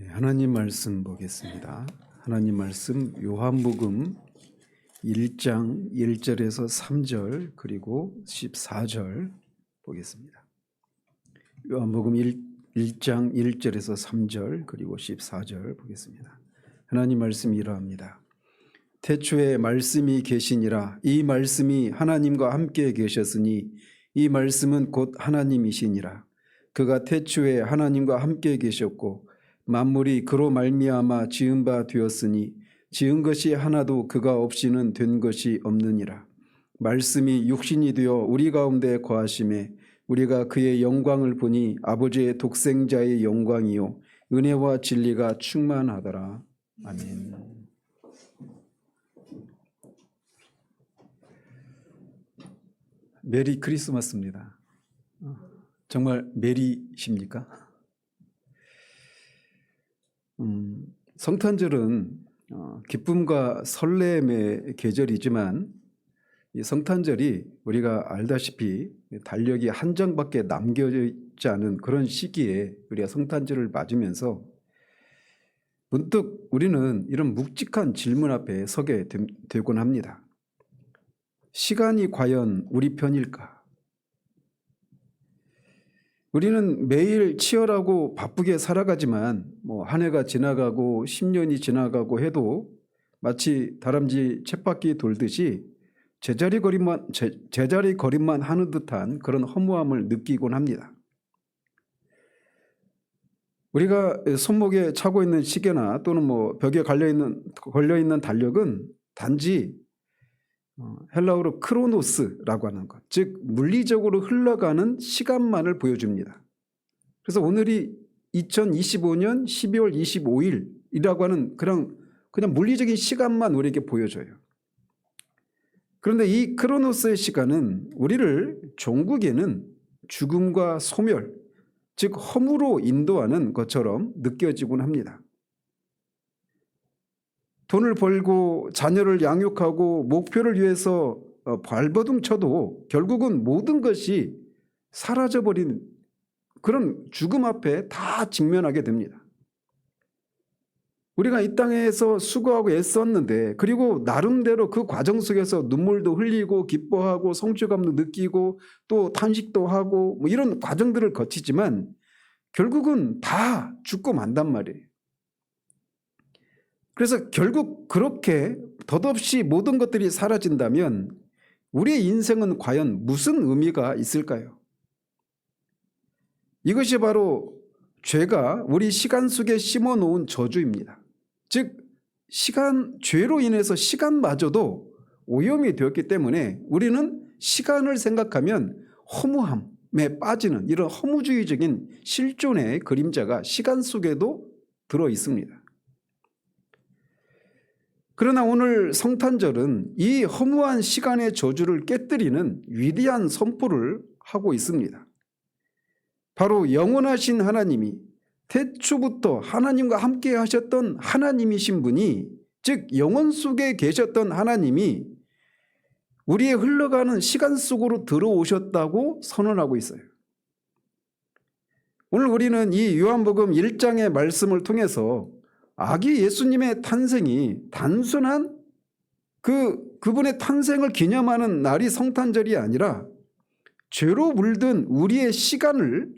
하나님 말씀 보겠습니다. 하나님 말씀 요한복음 1장 1절에서 3절 그리고 14절 보겠습니다. 요한복음 1장 1절에서 3절 그리고 14절 보겠습니다. 하나님 말씀이 이러합니다. 태초에 말씀이 계시니라. 이 말씀이 하나님과 함께 계셨으니 이 말씀은 곧 하나님이시니라. 그가 태초에 하나님과 함께 계셨고 만물이 그로 말미암아 지은 바 되었으니 지은 것이 하나도 그가 없이는 된 것이 없느니라. 말씀이 육신이 되어 우리 가운데 거하심에 우리가 그의 영광을 보니 아버지의 독생자의 영광이요 은혜와 진리가 충만하더라. 아멘. 메리 크리스마스입니다. 정말 메리십니까? 성탄절은 기쁨과 설렘의 계절이지만 이 성탄절이 우리가 알다시피 달력이 한 장밖에 남겨져 않은 그런 시기에 우리가 성탄절을 맞으면서 문득 우리는 이런 묵직한 질문 앞에 서게 되곤 합니다. 시간이 과연 우리 편일까? 우리는 매일 치열하고 바쁘게 살아가지만 한 해가 지나가고 10년이 지나가고 해도 마치 다람쥐 쳇바퀴 돌듯이 제자리 걸음만 하는 듯한 그런 허무함을 느끼곤 합니다. 우리가 손목에 차고 있는 시계나 또는 벽에 걸려있는 달력은 단지 헬라어로 크로노스라고 하는 것, 즉 물리적으로 흘러가는 시간만을 보여줍니다. 그래서 오늘이 2025년 12월 25일이라고 하는 그냥 물리적인 시간만 우리에게 보여줘요. 그런데 이 크로노스의 시간은 우리를 종국에는 죽음과 소멸, 즉 허무로 인도하는 것처럼 느껴지곤 합니다. 돈을 벌고 자녀를 양육하고 목표를 위해서 발버둥 쳐도 결국은 모든 것이 사라져버린 그런 죽음 앞에 다 직면하게 됩니다. 우리가 이 땅에서 수고하고 애썼는데 그리고 나름대로 그 과정 속에서 눈물도 흘리고 기뻐하고 성취감도 느끼고 또 탄식도 하고 이런 과정들을 거치지만 결국은 다 죽고 만단 말이에요. 그래서 결국 그렇게 덧없이 모든 것들이 사라진다면 우리의 인생은 과연 무슨 의미가 있을까요? 이것이 바로 죄가 우리 시간 속에 심어놓은 저주입니다. 즉 죄로 인해서 시간마저도 오염이 되었기 때문에 우리는 시간을 생각하면 허무함에 빠지는 이런 허무주의적인 실존의 그림자가 시간 속에도 들어 있습니다. 그러나 오늘 성탄절은 이 허무한 시간의 저주를 깨뜨리는 위대한 선포를 하고 있습니다. 바로 영원하신 하나님이 태초부터 하나님과 함께 하셨던 하나님이신 분이, 즉 영원 속에 계셨던 하나님이 우리의 흘러가는 시간 속으로 들어오셨다고 선언하고 있어요. 오늘 우리는 이 요한복음 1장의 말씀을 통해서 아기 예수님의 탄생이 단순한 그분의 탄생을 기념하는 날이 성탄절이 아니라 죄로 물든 우리의 시간을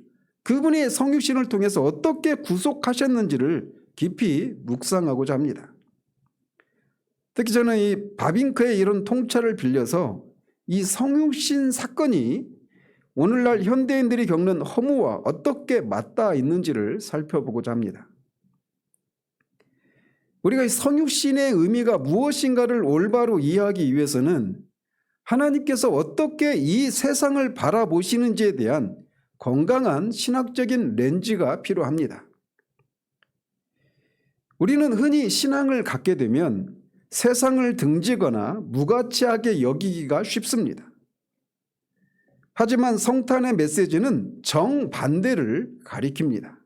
그분의 성육신을 통해서 어떻게 구속하셨는지를 깊이 묵상하고자 합니다. 특히 저는 이 바빙크의 이런 통찰을 빌려서 이 성육신 사건이 오늘날 현대인들이 겪는 허무와 어떻게 맞닿아 있는지를 살펴보고자 합니다. 우리가 이 성육신의 의미가 무엇인가를 올바로 이해하기 위해서는 하나님께서 어떻게 이 세상을 바라보시는지에 대한 건강한 신학적인 렌즈가 필요합니다. 우리는 흔히 신앙을 갖게 되면 세상을 등지거나 무가치하게 여기기가 쉽습니다. 하지만 성탄의 메시지는 정반대를 가리킵니다.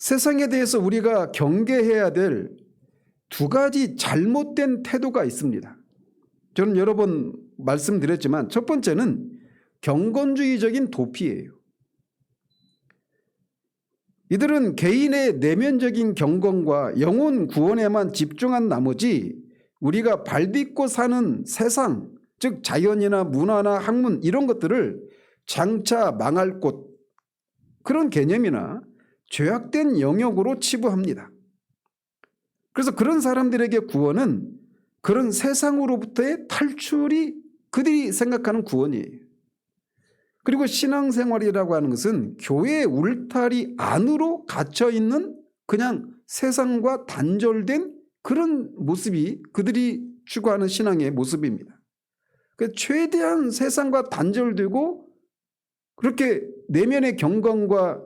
세상에 대해서 우리가 경계해야 될 두 가지 잘못된 태도가 있습니다. 저는 여러 번 말씀드렸지만 첫 번째는 경건주의적인 도피예요. 이들은 개인의 내면적인 경건과 영혼 구원에만 집중한 나머지 우리가 발딛고 사는 세상, 즉 자연이나 문화나 학문 이런 것들을 장차 망할 곳, 그런 개념이나 죄악된 영역으로 치부합니다. 그래서 그런 사람들에게 구원은 그런 세상으로부터의 탈출이 그들이 생각하는 구원이에요. 그리고 신앙생활이라고 하는 것은 교회의 울타리 안으로 갇혀있는 그냥 세상과 단절된 그런 모습이 그들이 추구하는 신앙의 모습입니다. 최대한 세상과 단절되고 그렇게 내면의 경건과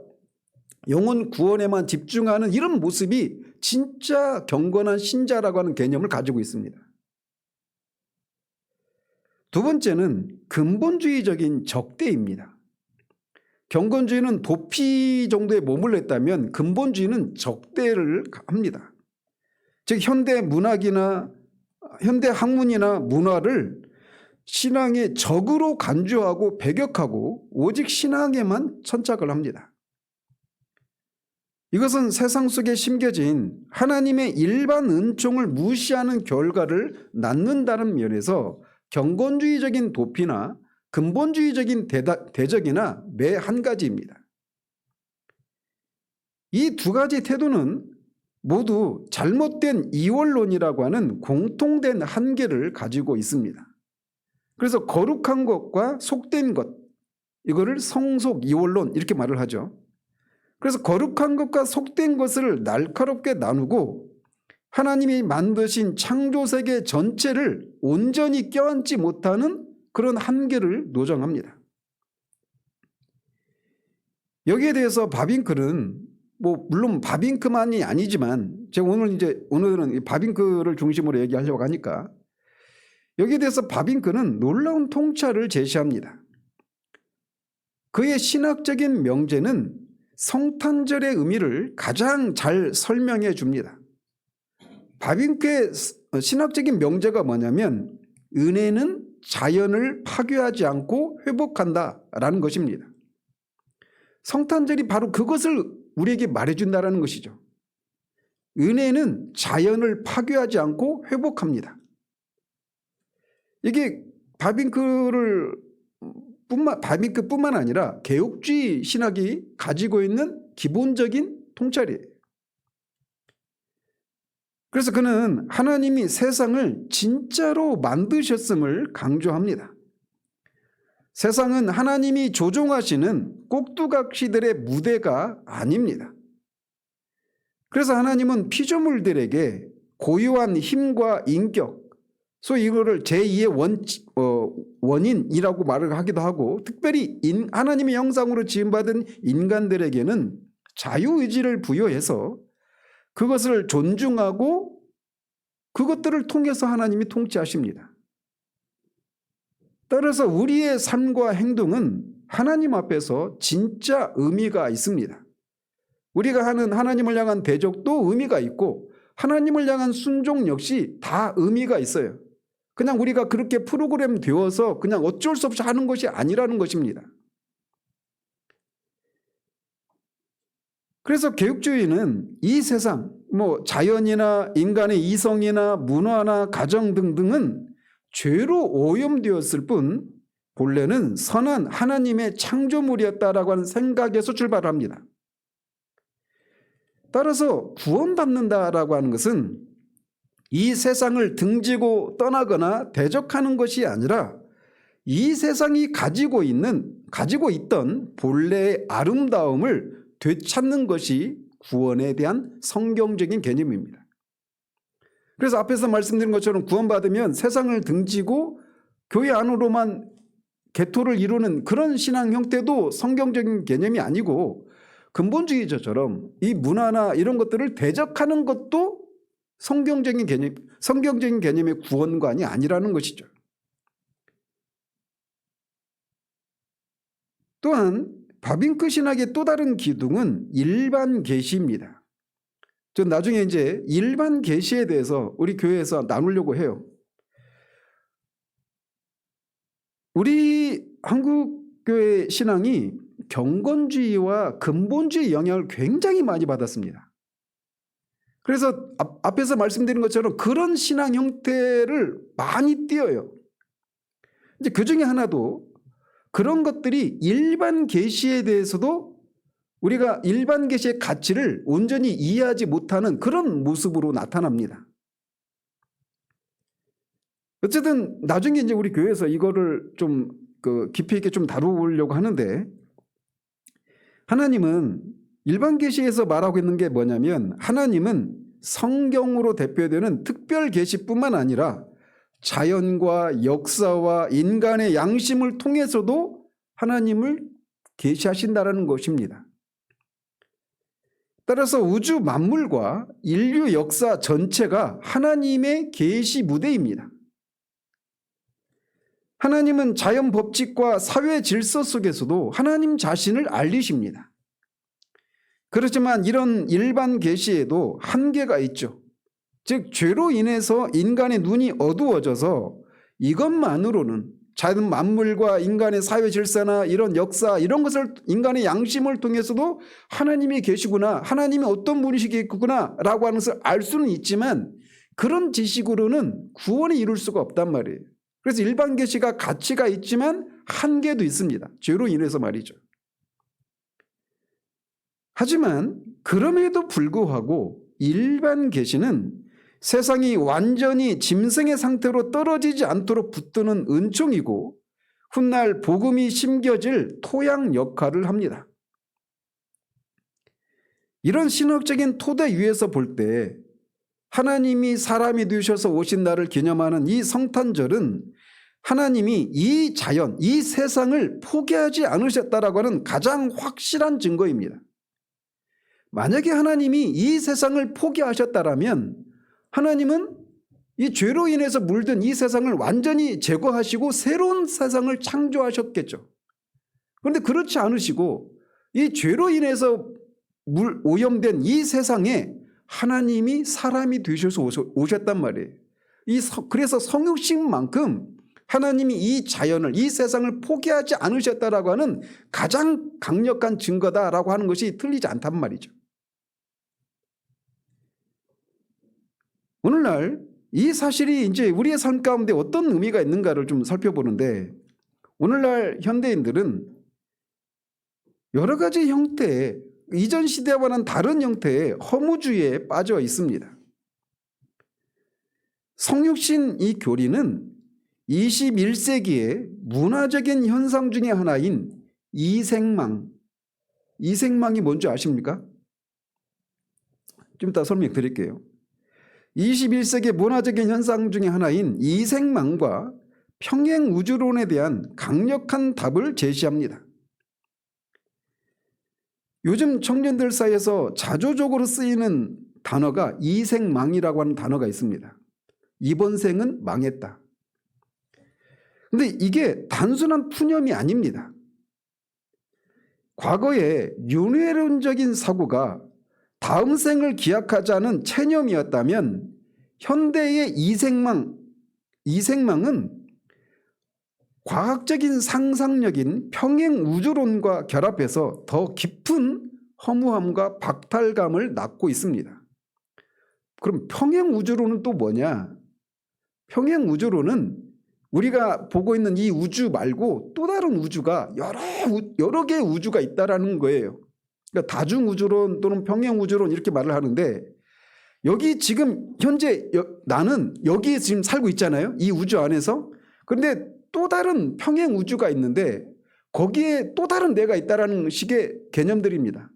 영혼 구원에만 집중하는 이런 모습이 진짜 경건한 신자라고 하는 개념을 가지고 있습니다. 두 번째는 근본주의적인 적대입니다. 경건주의는 도피 정도에 머물렀다면 근본주의는 적대를 합니다. 즉 현대 문학이나 현대 학문이나 문화를 신앙의 적으로 간주하고 배격하고 오직 신앙에만 천착을 합니다. 이것은 세상 속에 심겨진 하나님의 일반 은총을 무시하는 결과를 낳는다는 면에서 경건주의적인 도피나 근본주의적인 대적이나 매 한 가지입니다. 이 두 가지 태도는 모두 잘못된 이원론이라고 하는 공통된 한계를 가지고 있습니다. 그래서 거룩한 것과 속된 것, 이거를 성속 이원론 이렇게 말을 하죠. 그래서 거룩한 것과 속된 것을 날카롭게 나누고 하나님이 만드신 창조세계 전체를 온전히 껴안지 못하는 그런 한계를 노정합니다. 여기에 대해서 바빙클은 물론 바빙크만이 아니지만 제가 오늘은 바빙크를 중심으로 얘기하려고 하니까 여기에 대해서 바빙크는 놀라운 통찰을 제시합니다. 그의 신학적인 명제는 성탄절의 의미를 가장 잘 설명해 줍니다. 바빙크의 신학적인 명제가 뭐냐면 은혜는 자연을 파괴하지 않고 회복한다라는 것입니다. 성탄절이 바로 그것을 우리에게 말해준다는 것이죠. 은혜는 자연을 파괴하지 않고 회복합니다. 이게 바빙크뿐만 아니라 개혁주의 신학이 가지고 있는 기본적인 통찰이에요. 그래서 그는 하나님이 세상을 진짜로 만드셨음을 강조합니다. 세상은 하나님이 조종하시는 꼭두각시들의 무대가 아닙니다. 그래서 하나님은 피조물들에게 고유한 힘과 인격, 소위 이거를 제2의 원인이라고 말을 하기도 하고 특별히 하나님의 형상으로 지음받은 인간들에게는 자유의지를 부여해서 그것을 존중하고 그것들을 통해서 하나님이 통치하십니다. 따라서 우리의 삶과 행동은 하나님 앞에서 진짜 의미가 있습니다. 우리가 하는 하나님을 향한 대적도 의미가 있고 하나님을 향한 순종 역시 다 의미가 있어요. 그냥 우리가 그렇게 프로그램 되어서 그냥 어쩔 수 없이 하는 것이 아니라는 것입니다. 그래서 개혁주의는 이 세상, 자연이나 인간의 이성이나 문화나 가정 등등은 죄로 오염되었을 뿐 본래는 선한 하나님의 창조물이었다라고 하는 생각에서 출발합니다. 따라서 구원받는다라고 하는 것은 이 세상을 등지고 떠나거나 대적하는 것이 아니라 이 세상이 가지고 있던 본래의 아름다움을 되찾는 것이 구원에 대한 성경적인 개념입니다. 그래서 앞에서 말씀드린 것처럼 구원받으면 세상을 등지고 교회 안으로만 개토를 이루는 그런 신앙 형태도 성경적인 개념이 아니고 근본주의자처럼 이 문화나 이런 것들을 대적하는 것도 성경적인 개념의 구원관이 아니라는 것이죠. 또한 바빙크 신학의 또 다른 기둥은 일반 계시입니다. 전 나중에 이제 일반 계시에 대해서 우리 교회에서 나누려고 해요. 우리 한국교회 신앙이 경건주의와 근본주의 영향을 굉장히 많이 받았습니다. 그래서 앞에서 말씀드린 것처럼 그런 신앙 형태를 많이 띄어요. 이제 그 중에 하나도 그런 것들이 일반 계시에 대해서도 우리가 일반 계시의 가치를 온전히 이해하지 못하는 그런 모습으로 나타납니다. 어쨌든 나중에 이제 우리 교회에서 이거를 좀 깊이 있게 좀 다루려고 하는데, 하나님은 일반 계시에서 말하고 있는 게 뭐냐면, 하나님은 성경으로 대표되는 특별 계시뿐만 아니라 자연과 역사와 인간의 양심을 통해서도 하나님을 계시하신다라는 것입니다. 따라서 우주 만물과 인류 역사 전체가 하나님의 계시 무대입니다. 하나님은 자연 법칙과 사회 질서 속에서도 하나님 자신을 알리십니다. 그렇지만 이런 일반 계시에도 한계가 있죠. 즉 죄로 인해서 인간의 눈이 어두워져서 이것만으로는 자연 만물과 인간의 사회 질서나 이런 역사 이런 것을 인간의 양심을 통해서도 하나님이 계시구나, 하나님이 어떤 분이시겠구나 라고 하는 것을 알 수는 있지만 그런 지식으로는 구원을 이룰 수가 없단 말이에요. 그래서 일반 계시가 가치가 있지만 한계도 있습니다. 죄로 인해서 말이죠. 하지만 그럼에도 불구하고 일반 계시는 세상이 완전히 짐승의 상태로 떨어지지 않도록 붙드는 은총이고 훗날 복음이 심겨질 토양 역할을 합니다. 이런 신학적인 토대 위에서 볼 때 하나님이 사람이 되셔서 오신 날을 기념하는 이 성탄절은 하나님이 이 자연, 이 세상을 포기하지 않으셨다라고 하는 가장 확실한 증거입니다. 만약에 하나님이 이 세상을 포기하셨다라면 하나님은 이 죄로 인해서 물든 이 세상을 완전히 제거하시고 새로운 세상을 창조하셨겠죠. 그런데 그렇지 않으시고 이 죄로 인해서 오염된 이 세상에 하나님이 사람이 되셔서 오셨단 말이에요. 그래서 성육신만큼 하나님이 이 자연을, 이 세상을 포기하지 않으셨다라고 하는 가장 강력한 증거다라고 하는 것이 틀리지 않단 말이죠. 오늘날 이 사실이 이제 우리의 삶 가운데 어떤 의미가 있는가를 좀 살펴보는데, 오늘날 현대인들은 여러 가지 형태의 이전 시대와는 다른 형태의 허무주의에 빠져 있습니다. 성육신 이 교리는 21세기의 문화적인 현상 중에 하나인 이생망. 이생망이 뭔지 아십니까? 좀 이따 설명 드릴게요. 21세기 문화적인 현상 중에 하나인 이생망과 평행우주론에 대한 강력한 답을 제시합니다. 요즘 청년들 사이에서 자조적으로 쓰이는 단어가 이생망이라고 하는 단어가 있습니다. 이번 생은 망했다. 근데 이게 단순한 푸념이 아닙니다. 과거에 윤회론적인 사고가 다음 생을 기약하자는 체념이었다면 현대의 이생망은 과학적인 상상력인 평행우주론과 결합해서 더 깊은 허무함과 박탈감을 낳고 있습니다. 그럼 평행우주론은 또 뭐냐? 평행우주론은 우리가 보고 있는 이 우주 말고 또 다른 우주가 여러 개의 우주가 있다라는 거예요. 그러니까 다중우주론 또는 평행우주론 이렇게 말을 하는데, 여기 지금 현재 나는 여기에 지금 살고 있잖아요. 이 우주 안에서. 그런데 또 다른 평행우주가 있는데 거기에 또 다른 내가 있다라는 식의 개념들입니다.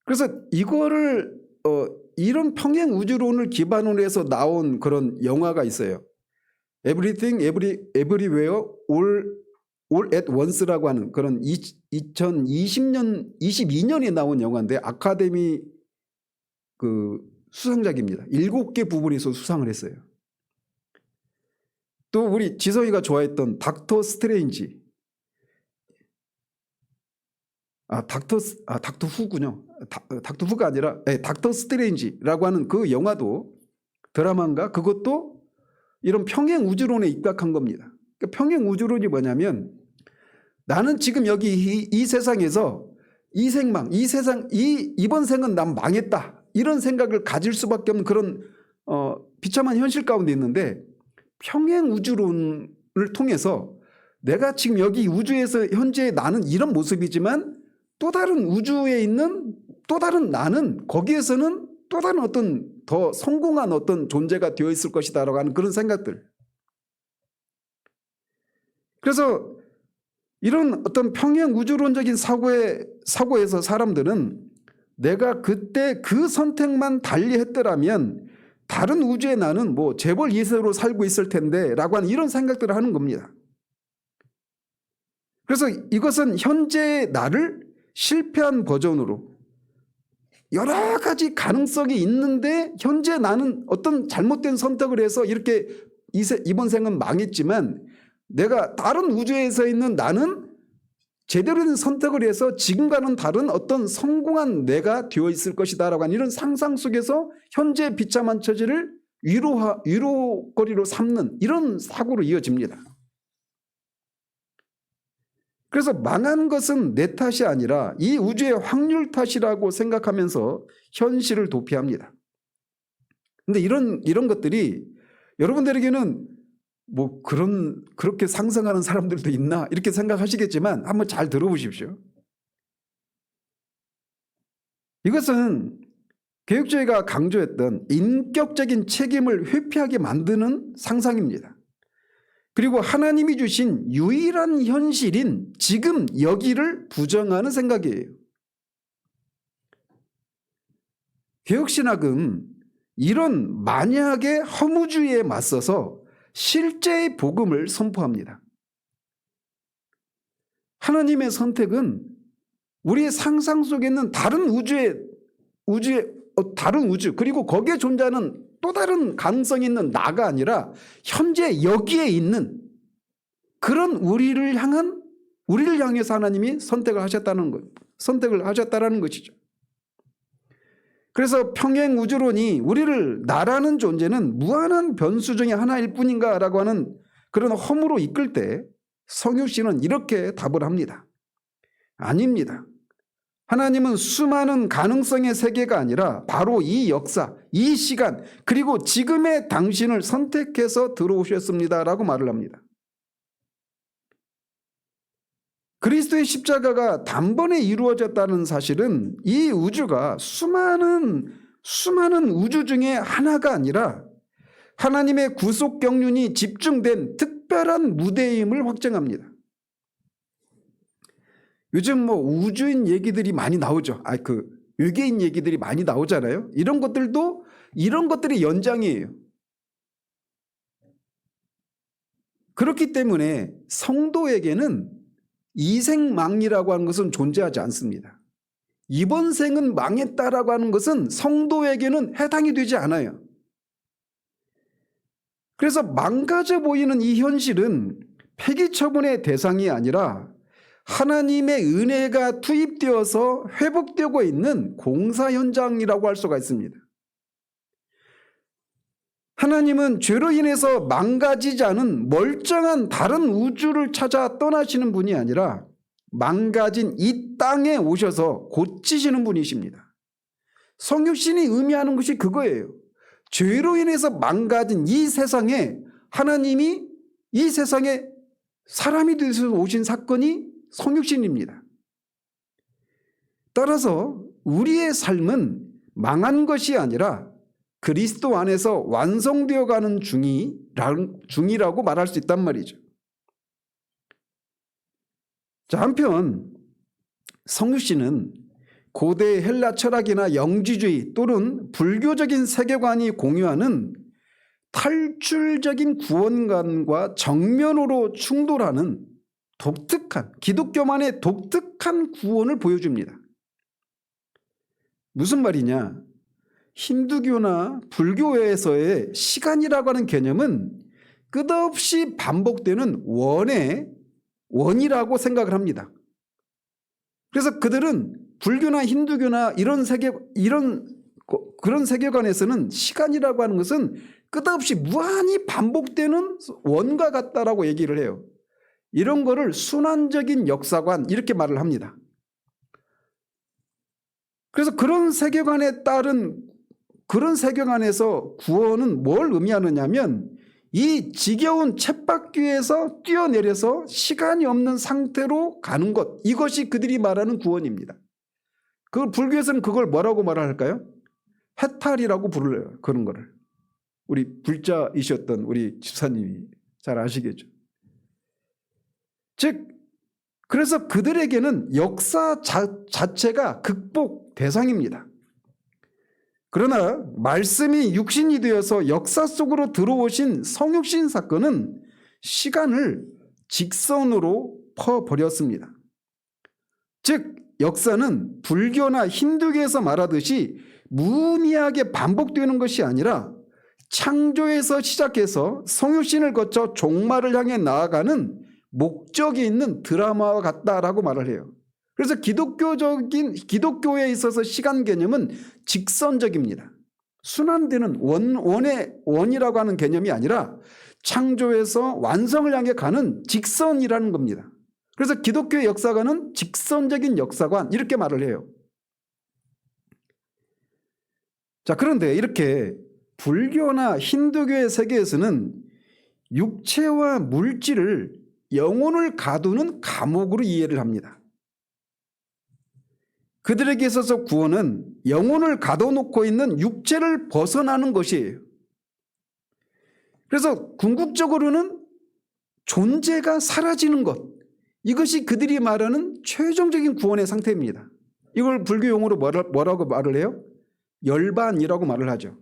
그래서 이거를 이런 평행우주론을 기반으로 해서 나온 그런 영화가 있어요. Everything, Everywhere, All at Once라고 하는 그런 22년에 나온 영화인데 아카데미 수상작입니다. 7개 부분에서 수상을 했어요. 또 우리 지성이가 좋아했던 닥터 스트레인지. 닥터 후군요. 닥터 후가 아니라 닥터 스트레인지라고 하는 그 영화도 드라마인가 그것도 이런 평행우주론에 입각한 겁니다. 그러니까 평행우주론이 뭐냐면 나는 지금 여기 이 세상에서 이 생망, 이 세상, 이번 생은 난 망했다. 이런 생각을 가질 수밖에 없는 그런 비참한 현실 가운데 있는데, 평행 우주론을 통해서 내가 지금 여기 우주에서 현재 나는 이런 모습이지만 또 다른 우주에 있는 또 다른 나는 거기에서는 또 다른 어떤 더 성공한 어떤 존재가 되어 있을 것이다라고 하는 그런 생각들. 그래서 이런 어떤 평행 우주론적인 사고에서 사람들은 내가 그때 그 선택만 달리 했더라면 다른 우주의 나는 뭐 재벌 2세로 살고 있을 텐데 라고 하는 이런 생각들을 하는 겁니다. 그래서 이것은 현재의 나를 실패한 버전으로 여러 가지 가능성이 있는데 현재 나는 어떤 잘못된 선택을 해서 이렇게 이번 생은 망했지만 내가 다른 우주에서 있는 나는 제대로 된 선택을 해서 지금과는 다른 어떤 성공한 내가 되어 있을 것이다 라고 하는 이런 상상 속에서 현재 비참한 처지를 위로거리로 삼는 이런 사고로 이어집니다. 그래서 망한 것은 내 탓이 아니라 이 우주의 확률 탓이라고 생각하면서 현실을 도피합니다. 그런데 이런 것들이 여러분들에게는 뭐 그렇게 상상하는 사람들도 있나 이렇게 생각하시겠지만 한번 잘 들어보십시오. 이것은 개혁주의가 강조했던 인격적인 책임을 회피하게 만드는 상상입니다. 그리고 하나님이 주신 유일한 현실인 지금 여기를 부정하는 생각이에요. 개혁신학은 이런 만약의 허무주의에 맞서서 실제의 복음을 선포합니다. 하나님의 선택은 우리의 상상 속에 있는 다른 다른 우주 그리고 거기에 존재하는 또 다른 가능성이 있는 나가 아니라 현재 여기에 있는 그런 우리를 향해서 하나님이 선택을 하셨다는 것이죠. 그래서 평행 우주론이 우리를 나라는 존재는 무한한 변수 중에 하나일 뿐인가라고 하는 그런 허무로 이끌 때 성유 씨는 이렇게 답을 합니다. 아닙니다. 하나님은 수많은 가능성의 세계가 아니라 바로 이 역사, 이 시간, 그리고 지금의 당신을 선택해서 들어오셨습니다라고 말을 합니다. 그리스도의 십자가가 단번에 이루어졌다는 사실은 이 우주가 수많은 우주 중에 하나가 아니라 하나님의 구속 경륜이 집중된 특별한 무대임을 확증합니다. 요즘 뭐 우주인 얘기들이 많이 나오죠. 외계인 얘기들이 많이 나오잖아요. 이런 것들이 연장이에요. 그렇기 때문에 성도에게는 이생망이라고 하는 것은 존재하지 않습니다. 이번 생은 망했다라고 하는 것은 성도에게는 해당이 되지 않아요. 그래서 망가져 보이는 이 현실은 폐기 처분의 대상이 아니라 하나님의 은혜가 투입되어서 회복되고 있는 공사 현장이라고 할 수가 있습니다. 하나님은 죄로 인해서 망가지지 않은 멀쩡한 다른 우주를 찾아 떠나시는 분이 아니라 망가진 이 땅에 오셔서 고치시는 분이십니다. 성육신이 의미하는 것이 그거예요. 죄로 인해서 망가진 이 세상에 하나님이 이 세상에 사람이 되어서 오신 사건이 성육신입니다. 따라서 우리의 삶은 망한 것이 아니라 그리스도 안에서 완성되어 가는 중이라고 말할 수 있단 말이죠. 자, 한편 성유씨는 고대 헬라 철학이나 영지주의 또는 불교적인 세계관이 공유하는 탈출적인 구원관과 정면으로 충돌하는 기독교만의 독특한 구원을 보여줍니다. 무슨 말이냐? 힌두교나 불교에서의 시간이라고 하는 개념은 끝없이 반복되는 원이라고 생각을 합니다. 그래서 그들은 불교나 힌두교나 그런 세계관에서는 시간이라고 하는 것은 끝없이 무한히 반복되는 원과 같다라고 얘기를 해요. 이런 거를 순환적인 역사관 이렇게 말을 합니다. 그래서 그런 세계관에 따른 그런 세계관에서 구원은 뭘 의미하느냐면 이 지겨운 쳇바퀴에서 뛰어내려서 시간이 없는 상태로 가는 것, 이것이 그들이 말하는 구원입니다. 그 불교에서는 그걸 뭐라고 말할까요? 해탈이라고 부르래요. 그런 거를. 우리 불자이셨던 우리 집사님이 잘 아시겠죠. 즉 그래서 그들에게는 역사 자체가 극복 대상입니다. 그러나 말씀이 육신이 되어서 역사 속으로 들어오신 성육신 사건은 시간을 직선으로 퍼버렸습니다. 즉 역사는 불교나 힌두교에서 말하듯이 무의미하게 반복되는 것이 아니라 창조에서 시작해서 성육신을 거쳐 종말을 향해 나아가는 목적이 있는 드라마와 같다라고 말을 해요. 그래서 기독교에 있어서 시간 개념은 직선적입니다. 순환되는 원이라고 하는 개념이 아니라 창조에서 완성을 향해 가는 직선이라는 겁니다. 그래서 기독교의 역사관은 직선적인 역사관 이렇게 말을 해요. 자, 그런데 이렇게 불교나 힌두교의 세계에서는 육체와 물질을 영혼을 가두는 감옥으로 이해를 합니다. 그들에게 있어서 구원은 영혼을 가둬놓고 있는 육체를 벗어나는 것이에요. 그래서 궁극적으로는 존재가 사라지는 것, 이것이 그들이 말하는 최종적인 구원의 상태입니다. 이걸 불교 용어로 뭐라고 말을 해요? 열반이라고 말을 하죠.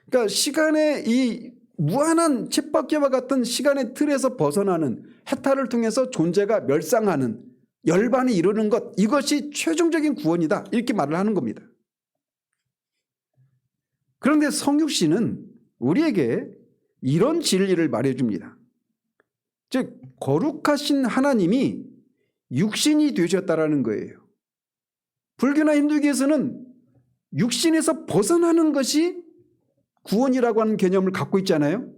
그러니까 시간의 이 무한한 쳇바퀴와 같은 시간의 틀에서 벗어나는 해탈을 통해서 존재가 멸상하는 열반이 이루는 것, 이것이 최종적인 구원이다 이렇게 말을 하는 겁니다. 그런데 성육신은 우리에게 이런 진리를 말해줍니다. 즉 거룩하신 하나님이 육신이 되셨다라는 거예요. 불교나 힌두교에서는 육신에서 벗어나는 것이 구원이라고 하는 개념을 갖고 있잖아요.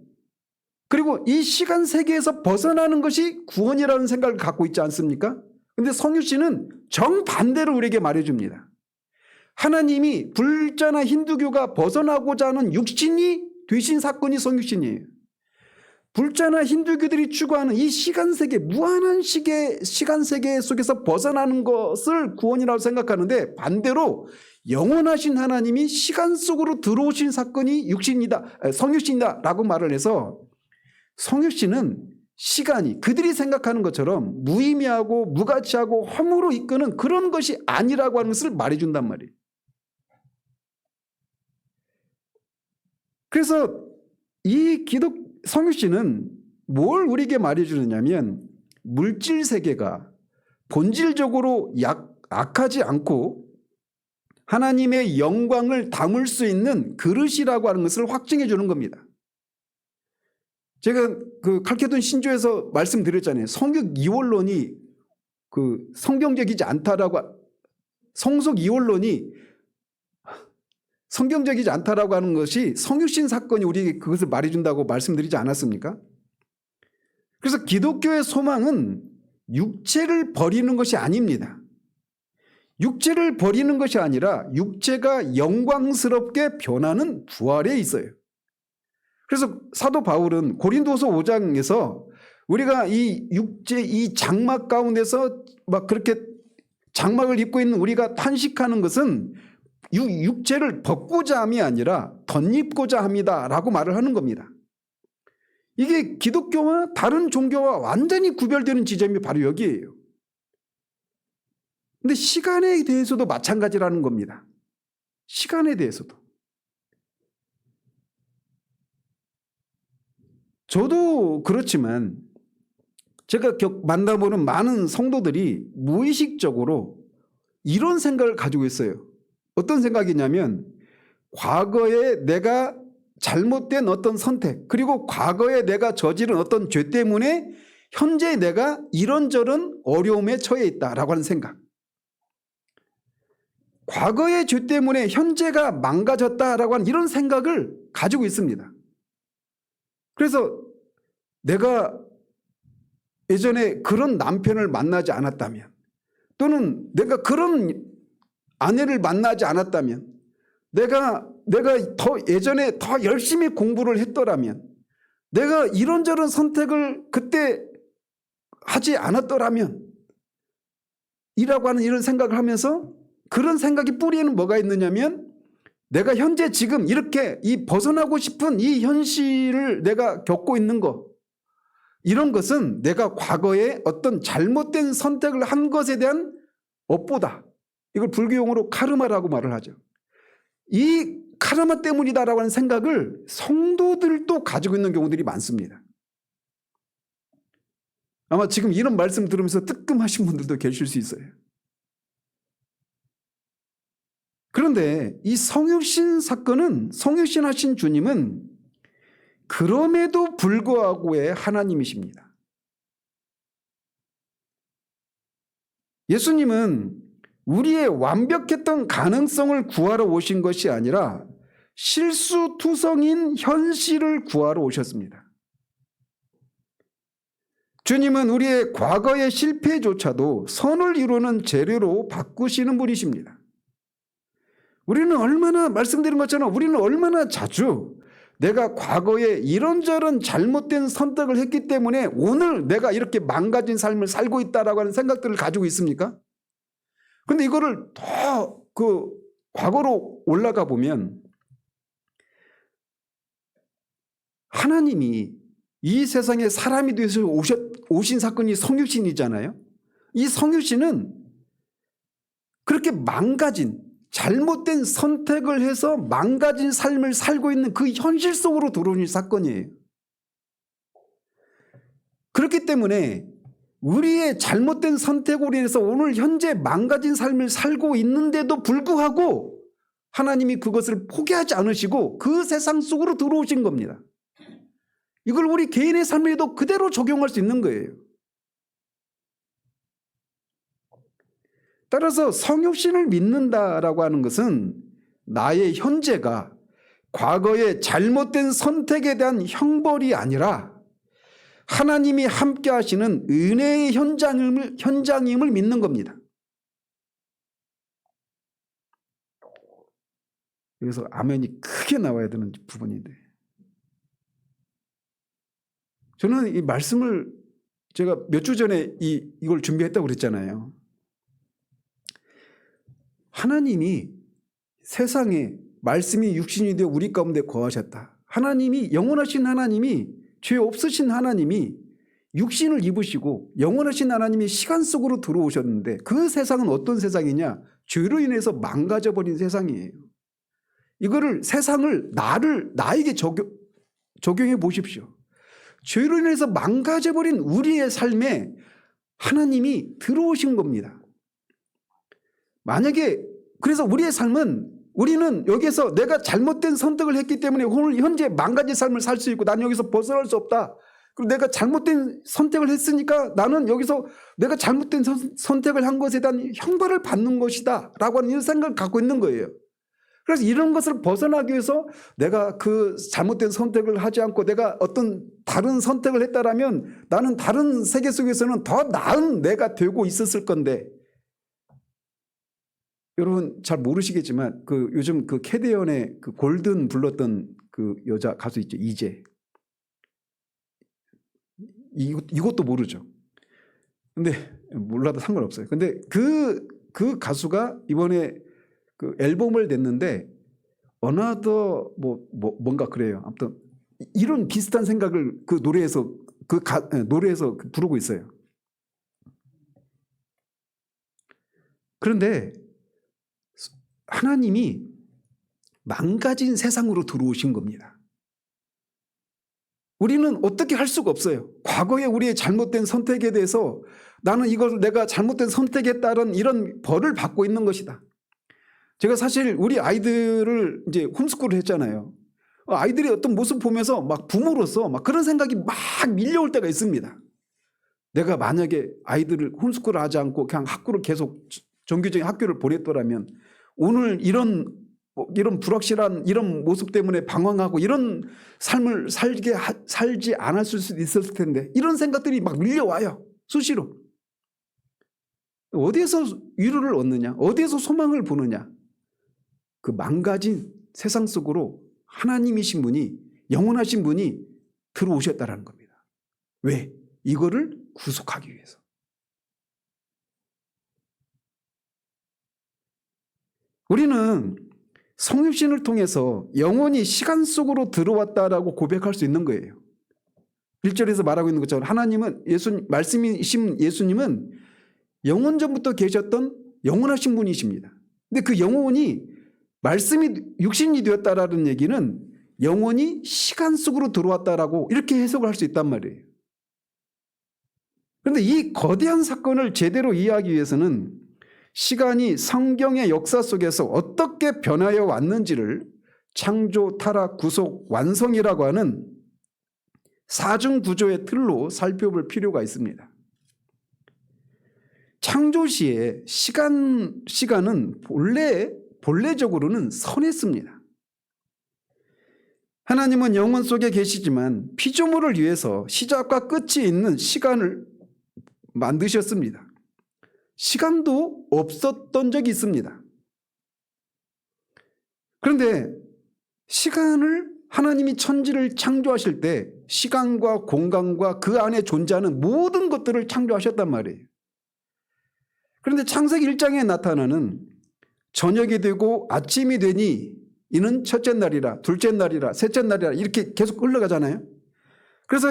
그리고 이 시간 세계에서 벗어나는 것이 구원이라는 생각을 갖고 있지 않습니까? 그런데 성육신은 정반대로 우리에게 말해줍니다. 하나님이 불자나 힌두교가 벗어나고자 하는 육신이 되신 사건이 성육신이에요. 불자나 힌두교들이 추구하는 이 시간세계, 무한한 시간세계 속에서 벗어나는 것을 구원이라고 생각하는데 반대로 영원하신 하나님이 시간 속으로 들어오신 사건이 성육신이다 라고 말을 해서 성육신은 시간이 그들이 생각하는 것처럼 무의미하고 무가치하고 허무로 이끄는 그런 것이 아니라고 하는 것을 말해준단 말이에요. 그래서 이 성육신은 뭘 우리에게 말해주느냐면 물질 세계가 본질적으로 악하지 않고 하나님의 영광을 담을 수 있는 그릇이라고 하는 것을 확증해 주는 겁니다. 제가 그 칼케돈 신조에서 말씀드렸잖아요. 성육 이원론이 성경적이지 않다라고, 성속 이원론이 성경적이지 않다라고 하는 것이 성육신 사건이 우리에게 그것을 말해준다고 말씀드리지 않았습니까? 그래서 기독교의 소망은 육체를 버리는 것이 아닙니다. 육체를 버리는 것이 아니라 육체가 영광스럽게 변하는 부활에 있어요. 그래서 사도 바울은 고린도서 5장에서 우리가 이 육체, 이 장막 가운데서 막 그렇게 장막을 입고 있는 우리가 탄식하는 것은 육체를 벗고자 함이 아니라 덧입고자 합니다라고 말을 하는 겁니다. 이게 기독교와 다른 종교와 완전히 구별되는 지점이 바로 여기에요. 근데 시간에 대해서도 마찬가지라는 겁니다. 시간에 대해서도. 저도 그렇지만 제가 만나보는 많은 성도들이 무의식적으로 이런 생각을 가지고 있어요. 어떤 생각이냐면 과거에 내가 잘못된 어떤 선택, 그리고 과거에 내가 저지른 어떤 죄 때문에 현재 내가 이런저런 어려움에 처해 있다라고 하는 생각. 과거의 죄 때문에 현재가 망가졌다라고 하는 이런 생각을 가지고 있습니다. 그래서 내가 예전에 그런 남편을 만나지 않았다면, 또는 내가 그런 아내를 만나지 않았다면, 내가 더 예전에 더 열심히 공부를 했더라면, 내가 이런저런 선택을 그때 하지 않았더라면 이라고 하는 이런 생각을 하면서, 그런 생각이 뿌리에는 뭐가 있느냐면, 내가 현재 지금 이렇게 이 벗어나고 싶은 이 현실을 내가 겪고 있는 거, 이런 것은 내가 과거에 어떤 잘못된 선택을 한 것에 대한 업보다. 이걸 불교 용어로 카르마라고 말을 하죠. 이 카르마 때문이다라고 하는 생각을 성도들도 가지고 있는 경우들이 많습니다. 아마 지금 이런 말씀 들으면서 뜨끔하신 분들도 계실 수 있어요. 그런데 이 성육신 사건은, 성육신 하신 주님은 그럼에도 불구하고의 하나님이십니다. 예수님은 우리의 완벽했던 가능성을 구하러 오신 것이 아니라 실수투성인 현실을 구하러 오셨습니다. 주님은 우리의 과거의 실패조차도 선을 이루는 재료로 바꾸시는 분이십니다. 우리는 얼마나, 말씀드린 것처럼 우리는 얼마나 자주 내가 과거에 이런저런 잘못된 선택을 했기 때문에 오늘 내가 이렇게 망가진 삶을 살고 있다라고 하는 생각들을 가지고 있습니까? 근데 이거를 더 과거로 올라가 보면, 하나님이 이 세상에 사람이 되어서 오신 사건이 성육신이잖아요. 이 성육신은 그렇게 망가진, 잘못된 선택을 해서 망가진 삶을 살고 있는 그 현실 속으로 들어오는 사건이에요. 그렇기 때문에 우리의 잘못된 선택으로 인해서 오늘 현재 망가진 삶을 살고 있는데도 불구하고 하나님이 그것을 포기하지 않으시고 그 세상 속으로 들어오신 겁니다. 이걸 우리 개인의 삶에도 그대로 적용할 수 있는 거예요. 따라서 성육신을 믿는다라고 하는 것은 나의 현재가 과거의 잘못된 선택에 대한 형벌이 아니라 하나님이 함께 하시는 은혜의 현장임을 믿는 겁니다. 여기서 아멘이 크게 나와야 되는 부분인데, 저는 이 말씀을 제가 몇 주 전에 이걸 준비했다고 그랬잖아요. 하나님이 세상에 말씀이 육신이 되어 우리 가운데 거하셨다. 하나님이, 영원하신 하나님이, 죄 없으신 하나님이 육신을 입으시고 영원하신 하나님이 시간 속으로 들어오셨는데, 그 세상은 어떤 세상이냐? 죄로 인해서 망가져버린 세상이에요. 이거를, 세상을 나에게 적용해 보십시오. 죄로 인해서 망가져버린 우리의 삶에 하나님이 들어오신 겁니다. 만약에, 그래서 우리의 삶은, 우리는 여기서 내가 잘못된 선택을 했기 때문에 오늘 현재 망가진 삶을 살 수 있고 나는 여기서 벗어날 수 없다. 그리고 내가 잘못된 선택을 했으니까 나는 여기서 내가 잘못된 선택을 한 것에 대한 형벌을 받는 것이다 라고 하는 이런 생각을 갖고 있는 거예요. 그래서 이런 것을 벗어나기 위해서 내가 그 잘못된 선택을 하지 않고 내가 어떤 다른 선택을 했다라면 나는 다른 세계 속에서는 더 나은 내가 되고 있었을 건데, 여러분 잘 모르시겠지만 요즘 캐대언의 골든 불렀던 그 여자 가수 있죠, 이재. 이것도 모르죠. 근데 몰라도 상관없어요. 근데 그 가수가 이번에 그 앨범을 냈는데 Another 뭔가 그래요. 아무튼 이런 비슷한 생각을 그 노래에서 부르고 있어요. 그런데 하나님이 망가진 세상으로 들어오신 겁니다. 우리는 어떻게 할 수가 없어요. 과거에 우리의 잘못된 선택에 대해서 나는 이걸 내가 잘못된 선택에 따른 이런 벌을 받고 있는 것이다. 제가 사실 우리 아이들을 이제 홈스쿨을 했잖아요. 아이들이 어떤 모습 보면서 막 부모로서 막 그런 생각이 막 밀려올 때가 있습니다. 내가 만약에 아이들을 홈스쿨을 하지 않고 그냥 학교를 계속 정규적인 학교를 보냈더라면 오늘 이런 뭐 이런 불확실한 이런 모습 때문에 방황하고 이런 삶을 살지 않았을 수도 있었을 텐데 이런 생각들이 막 밀려와요. 수시로. 어디에서 위로를 얻느냐? 어디에서 소망을 보느냐? 그 망가진 세상 속으로 하나님이신 분이, 영원하신 분이 들어오셨다라는 겁니다. 왜? 이거를 구속하기 위해서. 우리는 성육신을 통해서 영원히 시간 속으로 들어왔다라고 고백할 수 있는 거예요. 1절에서 말하고 있는 것처럼 하나님은 말씀이신 예수님은 영원전부터 계셨던 영원하신 분이십니다. 근데 그 영혼이 말씀이 육신이 되었다라는 얘기는 영원히 시간 속으로 들어왔다라고 이렇게 해석을 할 수 있단 말이에요. 그런데 이 거대한 사건을 제대로 이해하기 위해서는 시간이 성경의 역사 속에서 어떻게 변하여 왔는지를 창조, 타락, 구속, 완성이라고 하는 사중 구조의 틀로 살펴볼 필요가 있습니다. 창조 시에 시간은 본래적으로는 선했습니다. 하나님은 영원 속에 계시지만 피조물을 위해서 시작과 끝이 있는 시간을 만드셨습니다. 시간도 없었던 적이 있습니다. 그런데 시간을 하나님이 천지를 창조하실 때 시간과 공간과 그 안에 존재하는 모든 것들을 창조하셨단 말이에요. 그런데 창세기 1장에 나타나는 저녁이 되고 아침이 되니 이는 첫째 날이라, 둘째 날이라, 셋째 날이라 이렇게 계속 흘러가잖아요. 그래서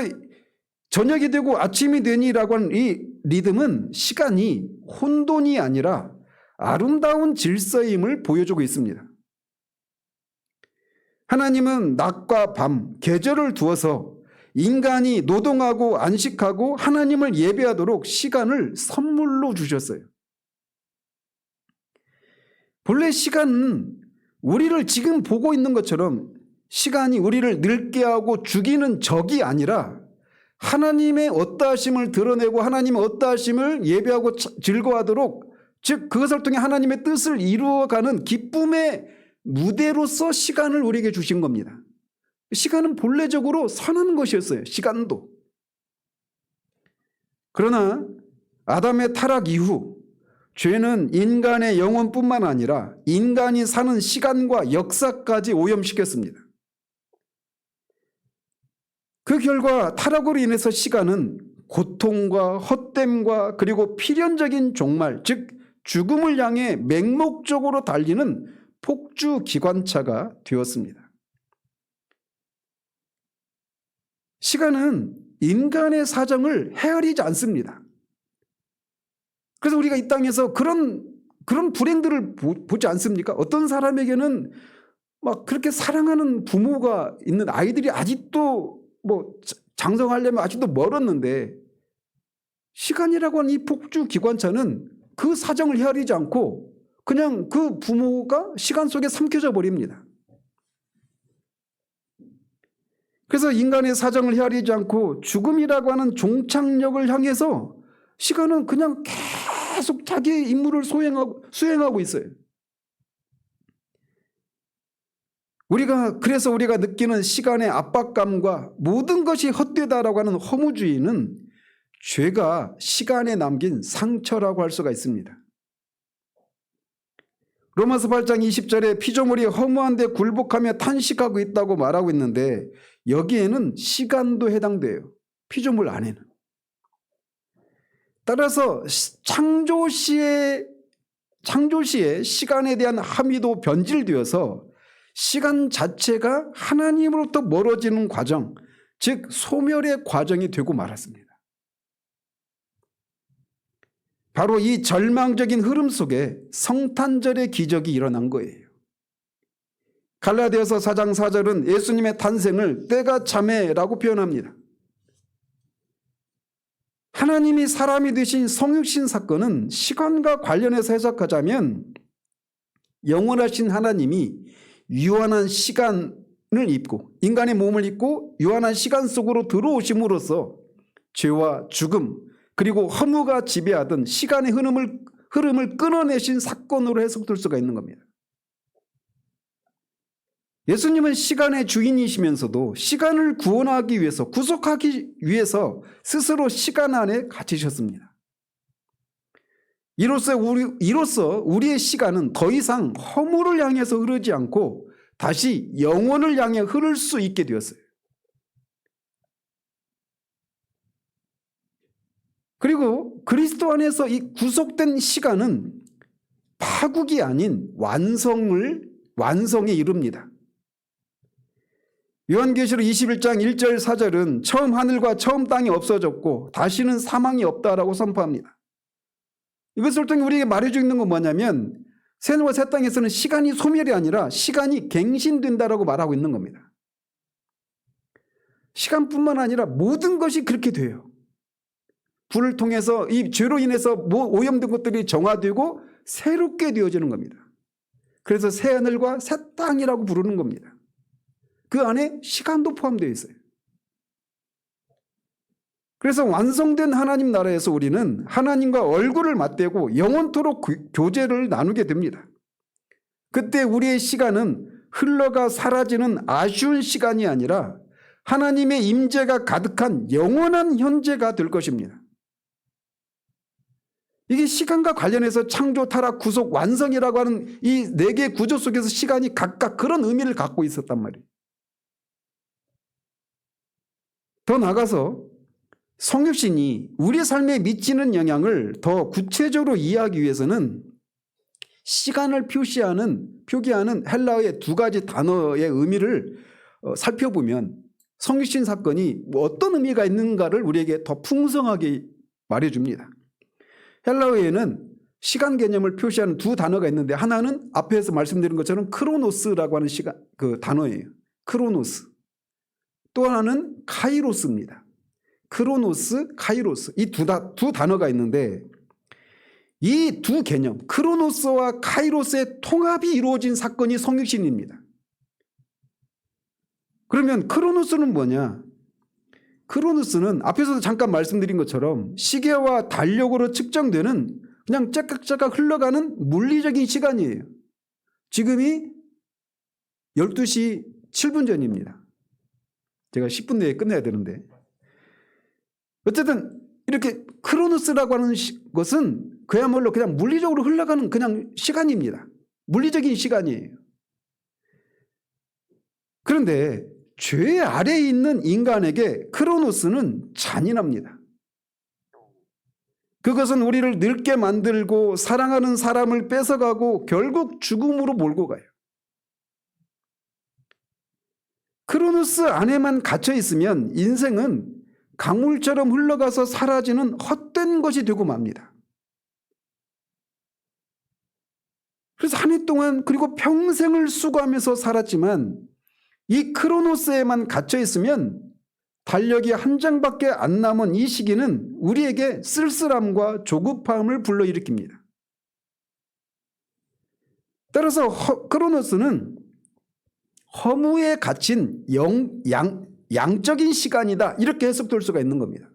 저녁이 되고 아침이 되니라고 하는 이 리듬은 시간이 혼돈이 아니라 아름다운 질서임을 보여주고 있습니다. 하나님은 낮과 밤, 계절을 두어서 인간이 노동하고 안식하고 하나님을 예배하도록 시간을 선물로 주셨어요. 본래 시간은 우리를 지금 보고 있는 것처럼 시간이 우리를 늙게 하고 죽이는 적이 아니라 하나님의 어떠하심을 드러내고 하나님의 어떠하심을 예배하고 즐거워하도록, 즉 그것을 통해 하나님의 뜻을 이루어가는 기쁨의 무대로서 시간을 우리에게 주신 겁니다. 시간은 본래적으로 선한 것이었어요. 시간도. 그러나 아담의 타락 이후 죄는 인간의 영혼뿐만 아니라 인간이 사는 시간과 역사까지 오염시켰습니다. 그 결과 타락으로 인해서 시간은 고통과 헛됨과 그리고 필연적인 종말, 즉 죽음을 향해 맹목적으로 달리는 폭주 기관차가 되었습니다. 시간은 인간의 사정을 헤아리지 않습니다. 그래서 우리가 이 땅에서 그런 불행들을 보지 않습니까? 어떤 사람에게는 막 그렇게 사랑하는 부모가 있는 아이들이 아직도 뭐 장성하려면 아직도 멀었는데 시간이라고 하는 이 폭주 기관차는 그 사정을 헤아리지 않고 그냥 그 부모가 시간 속에 삼켜져 버립니다. 그래서 인간의 사정을 헤아리지 않고 죽음이라고 하는 종착역을 향해서 시간은 그냥 계속 자기의 임무를 수행하고 있어요. 그래서 우리가 느끼는 시간의 압박감과 모든 것이 헛되다라고 하는 허무주의는 죄가 시간에 남긴 상처라고 할 수가 있습니다. 로마서 8장 20절에 피조물이 허무한 데 굴복하며 탄식하고 있다고 말하고 있는데 여기에는 시간도 해당돼요. 피조물 안에는. 따라서 창조 시에 시간에 대한 함의도 변질되어서 시간 자체가 하나님으로부터 멀어지는 과정, 즉 소멸의 과정이 되고 말았습니다. 바로 이 절망적인 흐름 속에 성탄절의 기적이 일어난 거예요. 갈라디아서 4장 4절은 예수님의 탄생을 때가 참에라고 표현합니다. 하나님이 사람이 되신 성육신 사건은 시간과 관련해서 해석하자면 영원하신 하나님이 유한한 시간을 입고 인간의 몸을 입고 유한한 시간 속으로 들어오심으로써 죄와 죽음 그리고 허무가 지배하던 시간의 흐름을 끊어내신 사건으로 해석될 수가 있는 겁니다. 예수님은 시간의 주인이시면서도 시간을 구원하기 위해서, 구속하기 위해서 스스로 시간 안에 갇히셨습니다. 이로써 우리의 시간은 더 이상 허물을 향해서 흐르지 않고 다시 영원을 향해 흐를 수 있게 되었어요. 그리고 그리스도 안에서 이 구속된 시간은 파국이 아닌 완성에 이릅니다. 요한계시록 21장 1절 4절은 처음 하늘과 처음 땅이 없어졌고 다시는 사망이 없다라고 선포합니다. 이것을 통해 우리에게 말해주고 있는 건 뭐냐면 새하늘과 새 땅에서는 시간이 소멸이 아니라 시간이 갱신된다라고 말하고 있는 겁니다. 시간뿐만 아니라 모든 것이 그렇게 돼요. 불을 통해서 이 죄로 인해서 오염된 것들이 정화되고 새롭게 되어지는 겁니다. 그래서 새하늘과 새 땅이라고 부르는 겁니다. 그 안에 시간도 포함되어 있어요. 그래서 완성된 하나님 나라에서 우리는 하나님과 얼굴을 맞대고 영원토록 교제를 나누게 됩니다. 그때 우리의 시간은 흘러가 사라지는 아쉬운 시간이 아니라 하나님의 임재가 가득한 영원한 현재가 될 것입니다. 이게 시간과 관련해서 창조, 타락, 구속, 완성이라고 하는 이 네 개의 구조 속에서 시간이 각각 그런 의미를 갖고 있었단 말이에요. 더 나아가서 성육신이 우리의 삶에 미치는 영향을 더 구체적으로 이해하기 위해서는 시간을 표기하는 헬라어의 두 가지 단어의 의미를 살펴보면 성육신 사건이 어떤 의미가 있는가를 우리에게 더 풍성하게 말해줍니다. 헬라어에는 시간 개념을 표시하는 두 단어가 있는데 하나는 앞에서 말씀드린 것처럼 크로노스라고 하는 단어예요. 크로노스. 또 하나는 카이로스입니다. 크로노스, 카이로스. 이 두 단어가 있는데 이 두 개념, 크로노스와 카이로스의 통합이 이루어진 사건이 성육신입니다. 그러면 크로노스는 뭐냐? 크로노스는 앞에서도 잠깐 말씀드린 것처럼 시계와 달력으로 측정되는 그냥 째깍째깍 흘러가는 물리적인 시간이에요. 지금이 12시 7분 전입니다. 제가 10분 내에 끝내야 되는데. 어쨌든 이렇게 크로노스라고 하는 것은 그야말로 그냥 물리적으로 흘러가는 그냥 시간입니다. 물리적인 시간이에요. 그런데 죄 아래에 있는 인간에게 크로노스는 잔인합니다. 그것은 우리를 늙게 만들고 사랑하는 사람을 뺏어가고 결국 죽음으로 몰고 가요. 크로노스 안에만 갇혀 있으면 인생은 강물처럼 흘러가서 사라지는 헛된 것이 되고 맙니다. 그래서 한 해 동안 그리고 평생을 수고하면서 살았지만 이 크로노스에만 갇혀 있으면 달력이 한 장밖에 안 남은 이 시기는 우리에게 쓸쓸함과 조급함을 불러일으킵니다. 따라서 크로노스는 허무에 갇힌 양적인 시간이다, 이렇게 해석될 수가 있는 겁니다.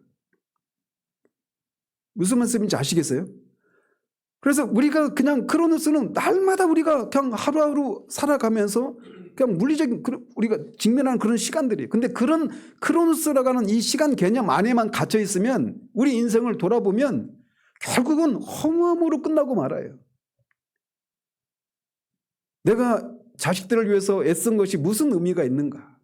무슨 말씀인지 아시겠어요? 그래서 우리가 그냥 크로노스는 날마다 우리가 그냥 하루하루 살아가면서 그냥 물리적인 우리가 직면하는 그런 시간들이에요. 근데 그런 크로노스라고 하는 이 시간 개념 안에만 갇혀 있으면 우리 인생을 돌아보면 결국은 허무함으로 끝나고 말아요. 내가 자식들을 위해서 애쓴 것이 무슨 의미가 있는가?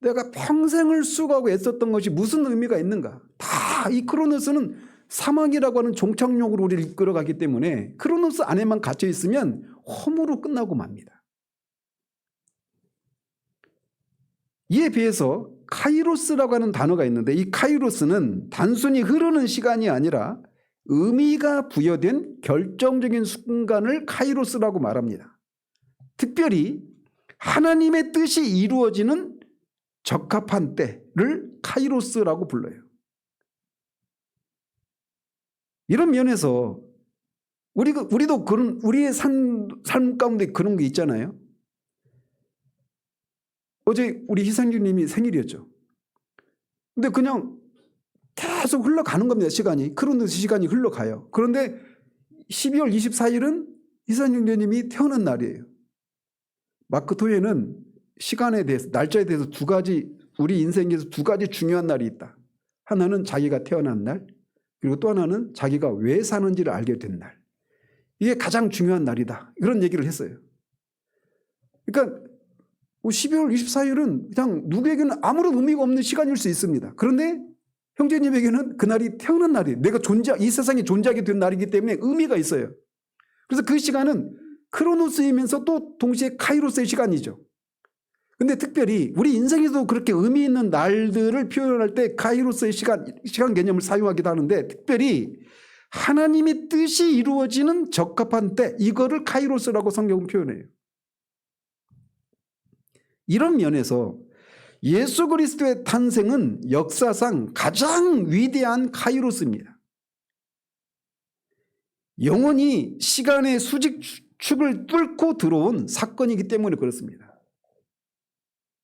내가 평생을 수고하고 애썼던 것이 무슨 의미가 있는가? 다 이 크로노스는 사망이라고 하는 종착역으로 우리를 이끌어가기 때문에 크로노스 안에만 갇혀 있으면 허무로 끝나고 맙니다. 이에 비해서 카이로스라고 하는 단어가 있는데 이 카이로스는 단순히 흐르는 시간이 아니라 의미가 부여된 결정적인 순간을 카이로스라고 말합니다. 특별히 하나님의 뜻이 이루어지는 적합한 때를 카이로스라고 불러요. 이런 면에서 우리도 그런 우리의 삶 가운데 그런 게 있잖아요. 어제 우리 희상주님이 생일이었죠. 근데 그냥 계속 흘러가는 겁니다. 시간이. 크로노스 시간이 흘러가요. 그런데 12월 24일은 희상주님이 태어난 날이에요. 마크 토웨는 시간에 대해서, 날짜에 대해서 두 가지, 우리 인생에서 두 가지 중요한 날이 있다. 하나는 자기가 태어난 날, 그리고 또 하나는 자기가 왜 사는지를 알게 된 날. 이게 가장 중요한 날이다. 그런 얘기를 했어요. 그러니까 12월 24일은 그냥 누구에게는 아무런 의미가 없는 시간일 수 있습니다. 그런데 형제님에게는 그날이 태어난 날이에요. 내가 이 세상에 존재하게 된 날이기 때문에 의미가 있어요. 그래서 그 시간은 크로노스이면서 또 동시에 카이로스의 시간이죠. 근데 특별히 우리 인생에도 그렇게 의미 있는 날들을 표현할 때 카이로스의 시간 개념을 사용하기도 하는데, 특별히 하나님의 뜻이 이루어지는 적합한 때, 이거를 카이로스라고 성경은 표현해요. 이런 면에서 예수 그리스도의 탄생은 역사상 가장 위대한 카이로스입니다. 영원히 시간의 수직축을 뚫고 들어온 사건이기 때문에 그렇습니다.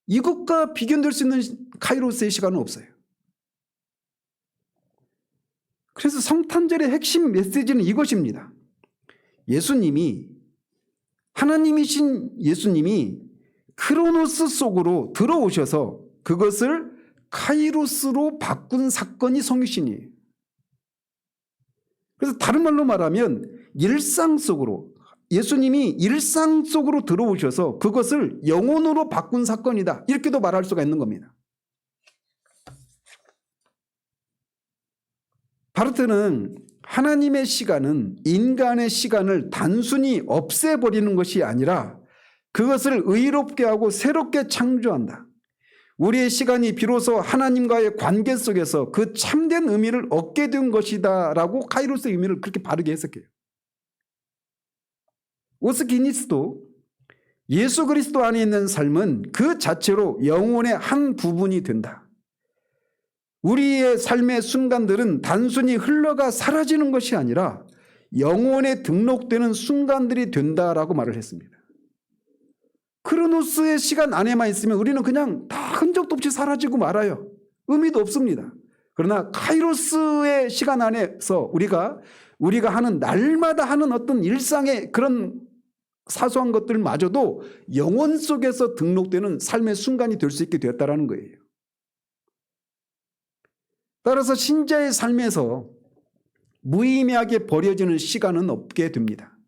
이것과 비견될 수 있는 카이로스의 시간은 없어요. 그래서 성탄절의 핵심 메시지는 이것입니다. 하나님이신 예수님이 크로노스 속으로 들어오셔서 그것을 카이로스로 바꾼 사건이 성육신이에요. 그래서 다른 말로 말하면 일상 속으로, 예수님이 일상 속으로 들어오셔서 그것을 영혼으로 바꾼 사건이다. 이렇게도 말할 수가 있는 겁니다. 바르트는 하나님의 시간은 인간의 시간을 단순히 없애버리는 것이 아니라 그것을 의롭게 하고 새롭게 창조한다. 우리의 시간이 비로소 하나님과의 관계 속에서 그 참된 의미를 얻게 된 것이다 라고 카이로스의 의미를 그렇게 바르게 해석해요. 오스기니스도 예수 그리스도 안에 있는 삶은 그 자체로 영혼의 한 부분이 된다. 우리의 삶의 순간들은 단순히 흘러가 사라지는 것이 아니라 영혼에 등록되는 순간들이 된다라고 말을 했습니다. 크로노스의 시간 안에만 있으면 우리는 그냥 다 흔적도 없이 사라지고 말아요. 의미도 없습니다. 그러나 카이로스의 시간 안에서 우리가 하는 날마다 하는 어떤 일상의 그런 사소한 것들마저도 영혼 속에서 등록되는 삶의 순간이 될 수 있게 되었다라는 거예요. 따라서 신자의 삶에서 무의미하게 버려지는 시간은 없게 됩니다.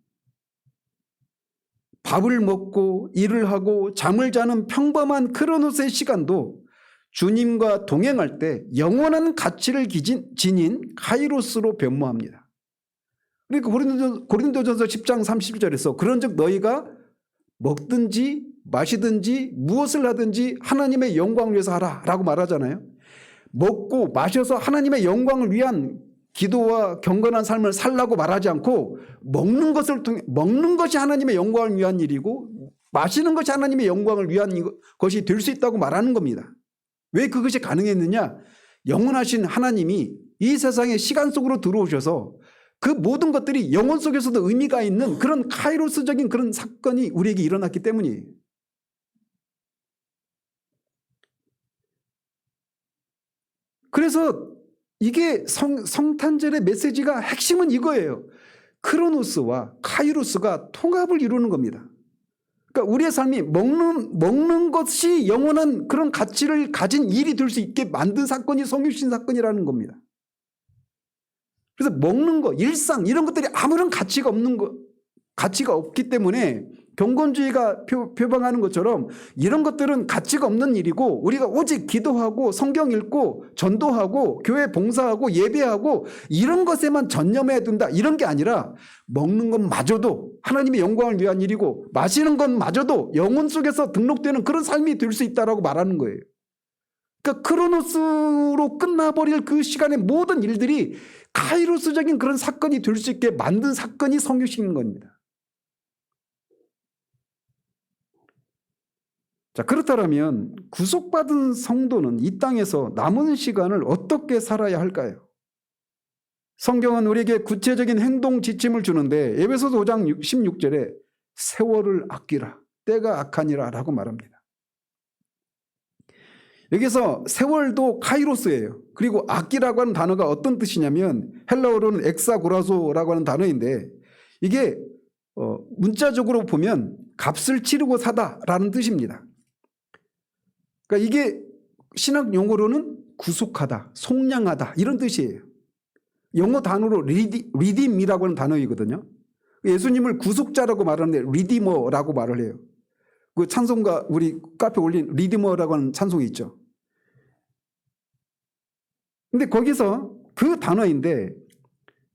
밥을 먹고 일을 하고 잠을 자는 평범한 크로노스의 시간도 주님과 동행할 때 영원한 가치를 지닌 카이로스로 변모합니다. 그러니까 고린도전서 10장 30절에서 그런즉 너희가 먹든지 마시든지 무엇을 하든지 하나님의 영광을 위해서 하라 라고 말하잖아요. 먹고 마셔서 하나님의 영광을 위한 기도와 경건한 삶을 살라고 말하지 않고 먹는 것이 하나님의 영광을 위한 일이고 마시는 것이 하나님의 영광을 위한 것이 될 수 있다고 말하는 겁니다. 왜 그것이 가능했느냐? 영원하신 하나님이 이 세상의 시간 속으로 들어오셔서 그 모든 것들이 영혼 속에서도 의미가 있는 그런 카이로스적인 그런 사건이 우리에게 일어났기 때문이에요. 그래서 이게 성탄절의 메시지가 핵심은 이거예요. 크로노스와 카이로스가 통합을 이루는 겁니다. 그러니까 우리의 삶이 먹는 것이 영원한 그런 가치를 가진 일이 될 수 있게 만든 사건이 성육신 사건이라는 겁니다. 그래서 먹는 거, 일상 이런 것들이 아무런 가치가 없기 때문에 경건주의가 표방하는 것처럼 이런 것들은 가치가 없는 일이고 우리가 오직 기도하고 성경 읽고 전도하고 교회 봉사하고 예배하고 이런 것에만 전념해야 된다 이런 게 아니라 먹는 것마저도 하나님의 영광을 위한 일이고 마시는 것마저도 영혼 속에서 등록되는 그런 삶이 될 수 있다라고 말하는 거예요. 그러니까 크로노스로 끝나버릴 그 시간의 모든 일들이 카이로스적인 그런 사건이 될 수 있게 만든 사건이 성육신인 겁니다. 자, 그렇다면 구속받은 성도는 이 땅에서 남은 시간을 어떻게 살아야 할까요? 성경은 우리에게 구체적인 행동 지침을 주는데 에베소서 5장 16절에 세월을 아끼라 때가 악하니라 라고 말합니다. 여기서 세월도 카이로스예요. 그리고 아끼라고 하는 단어가 어떤 뜻이냐면 헬라어로는 엑사고라소라고 하는 단어인데 이게 문자적으로 보면 값을 치르고 사다라는 뜻입니다. 그러니까 이게 신학 용어로는 구속하다, 속량하다 이런 뜻이에요. 영어 단어로 리딤이라고 하는 단어이거든요. 예수님을 구속자라고 말하는데 리디머라고 말을 해요. 그 찬송가 우리 카페 올린 리디머라고 하는 찬송이 있죠. 근데 거기서 그 단어인데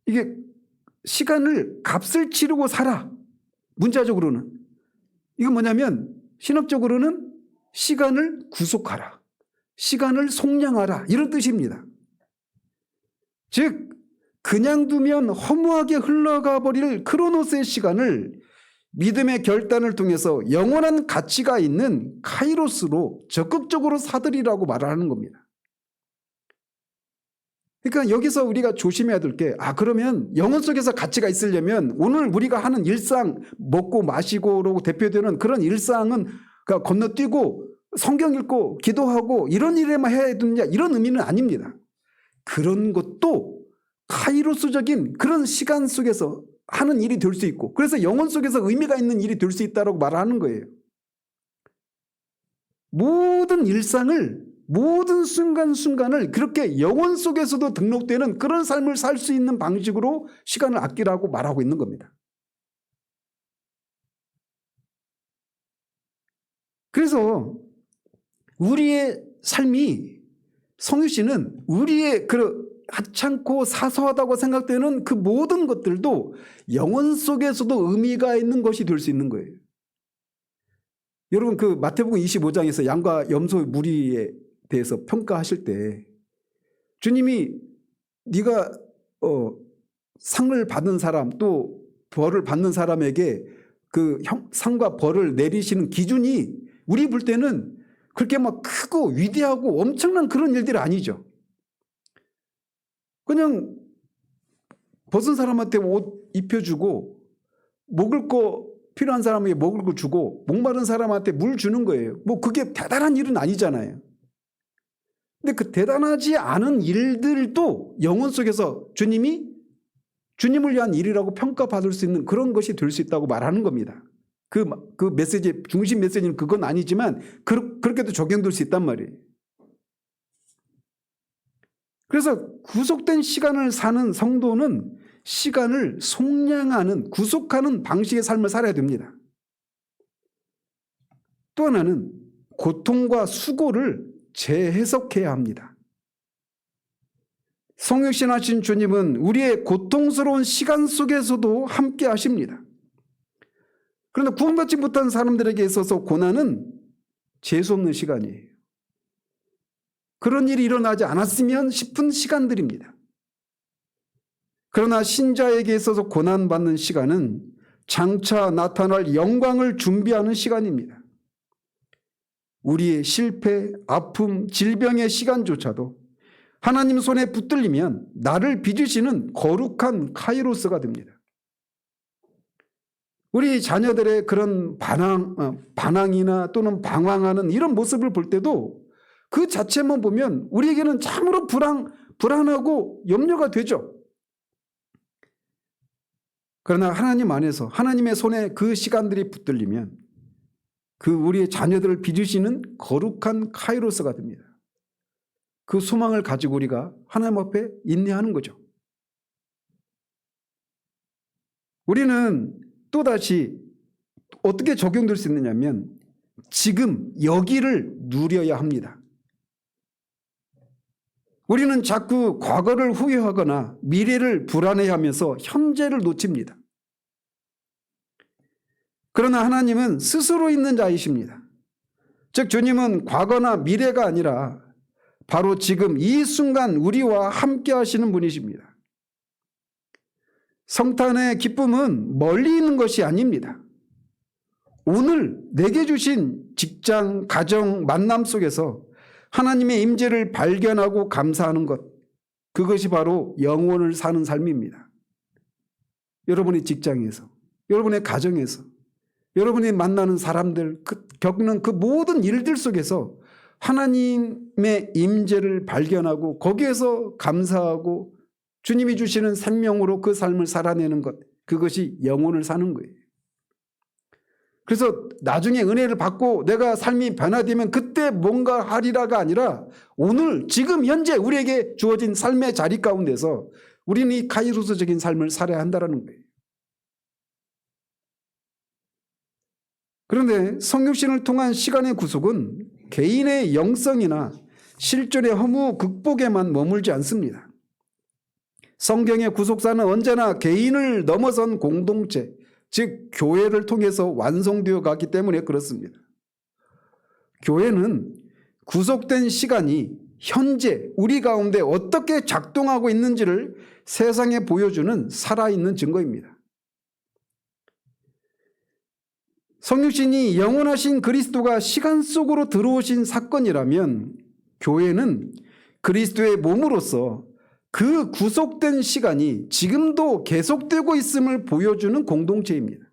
이게 시간을 값을 치르고 살아. 문자적으로는. 이건 뭐냐면 신학적으로는 시간을 구속하라. 시간을 속량하라. 이런 뜻입니다. 즉 그냥 두면 허무하게 흘러가 버릴 크로노스의 시간을 믿음의 결단을 통해서 영원한 가치가 있는 카이로스로 적극적으로 사들이라고 말하는 겁니다. 그러니까 여기서 우리가 조심해야 될 게 그러면 영혼 속에서 가치가 있으려면 오늘 우리가 하는 일상 먹고 마시고로 대표되는 그런 일상은 건너뛰고 성경 읽고 기도하고 이런 일에만 해야 되느냐 이런 의미는 아닙니다. 그런 것도 카이로스적인 그런 시간 속에서 하는 일이 될 수 있고 그래서 영혼 속에서 의미가 있는 일이 될 수 있다고 말하는 거예요. 모든 일상을 모든 순간순간을 그렇게 영혼 속에서도 등록되는 그런 삶을 살 수 있는 방식으로 시간을 아끼라고 말하고 있는 겁니다. 그래서 우리의 삶이 성유 씨는 우리의 그 하찮고 사소하다고 생각되는 그 모든 것들도 영혼 속에서도 의미가 있는 것이 될 수 있는 거예요. 여러분 그 마태복음 25장에서 양과 염소의 무리에 대해서 평가하실 때 주님이 네가 상을 받은 사람 또 벌을 받는 사람에게 그 상과 벌을 내리시는 기준이 우리 볼 때는 그렇게 막 크고 위대하고 엄청난 그런 일들이 아니죠. 그냥 벗은 사람한테 옷 입혀주고 먹을 거 필요한 사람에게 먹을 거 주고 목마른 사람한테 물 주는 거예요. 뭐 그게 대단한 일은 아니잖아요. 근데 그 대단하지 않은 일들도 영혼 속에서 주님이 주님을 위한 일이라고 평가받을 수 있는 그런 것이 될 수 있다고 말하는 겁니다. 그 메시지 중심 메시지는 그건 아니지만 그렇게도 적용될 수 있단 말이에요. 그래서 구속된 시간을 사는 성도는 시간을 속량하는 구속하는 방식의 삶을 살아야 됩니다. 또 하나는 고통과 수고를 재해석해야 합니다. 성육신하신 주님은 우리의 고통스러운 시간 속에서도 함께 하십니다. 그러나 구원받지 못한 사람들에게 있어서 고난은 재수없는 시간이에요. 그런 일이 일어나지 않았으면 싶은 시간들입니다. 그러나 신자에게 있어서 고난받는 시간은 장차 나타날 영광을 준비하는 시간입니다. 우리의 실패, 아픔, 질병의 시간조차도 하나님 손에 붙들리면 나를 빚으시는 거룩한 카이로스가 됩니다. 우리 자녀들의 그런 반항이나 또는 방황하는 이런 모습을 볼 때도 그 자체만 보면 우리에게는 참으로 불안하고 염려가 되죠. 그러나 하나님 안에서 하나님의 손에 그 시간들이 붙들리면 그 우리의 자녀들을 빚으시는 거룩한 카이로스가 됩니다. 그 소망을 가지고 우리가 하나님 앞에 인내하는 거죠. 우리는 또다시 어떻게 적용될 수 있느냐면 지금 여기를 누려야 합니다. 우리는 자꾸 과거를 후회하거나 미래를 불안해하면서 현재를 놓칩니다. 그러나 하나님은 스스로 있는 자이십니다. 즉 주님은 과거나 미래가 아니라 바로 지금 이 순간 우리와 함께 하시는 분이십니다. 성탄의 기쁨은 멀리 있는 것이 아닙니다. 오늘 내게 주신 직장, 가정, 만남 속에서 하나님의 임재를 발견하고 감사하는 것, 그것이 바로 영혼을 사는 삶입니다. 여러분의 직장에서, 여러분의 가정에서, 여러분이 만나는 사람들, 겪는 그 모든 일들 속에서 하나님의 임재를 발견하고 거기에서 감사하고 주님이 주시는 생명으로 그 삶을 살아내는 것, 그것이 영혼을 사는 거예요. 그래서 나중에 은혜를 받고 내가 삶이 변화되면 그때 뭔가 하리라가 아니라 오늘 지금 현재 우리에게 주어진 삶의 자리 가운데서 우리는 이 카이로스적인 삶을 살아야 한다는 거예요. 그런데 성육신을 통한 시간의 구속은 개인의 영성이나 실존의 허무 극복에만 머물지 않습니다. 성경의 구속사는 언제나 개인을 넘어선 공동체, 즉 교회를 통해서 완성되어 가기 때문에 그렇습니다. 교회는 구속된 시간이 현재 우리 가운데 어떻게 작동하고 있는지를 세상에 보여주는 살아있는 증거입니다. 성육신이 영원하신 그리스도가 시간 속으로 들어오신 사건이라면 교회는 그리스도의 몸으로서 그 구속된 시간이 지금도 계속되고 있음을 보여주는 공동체입니다.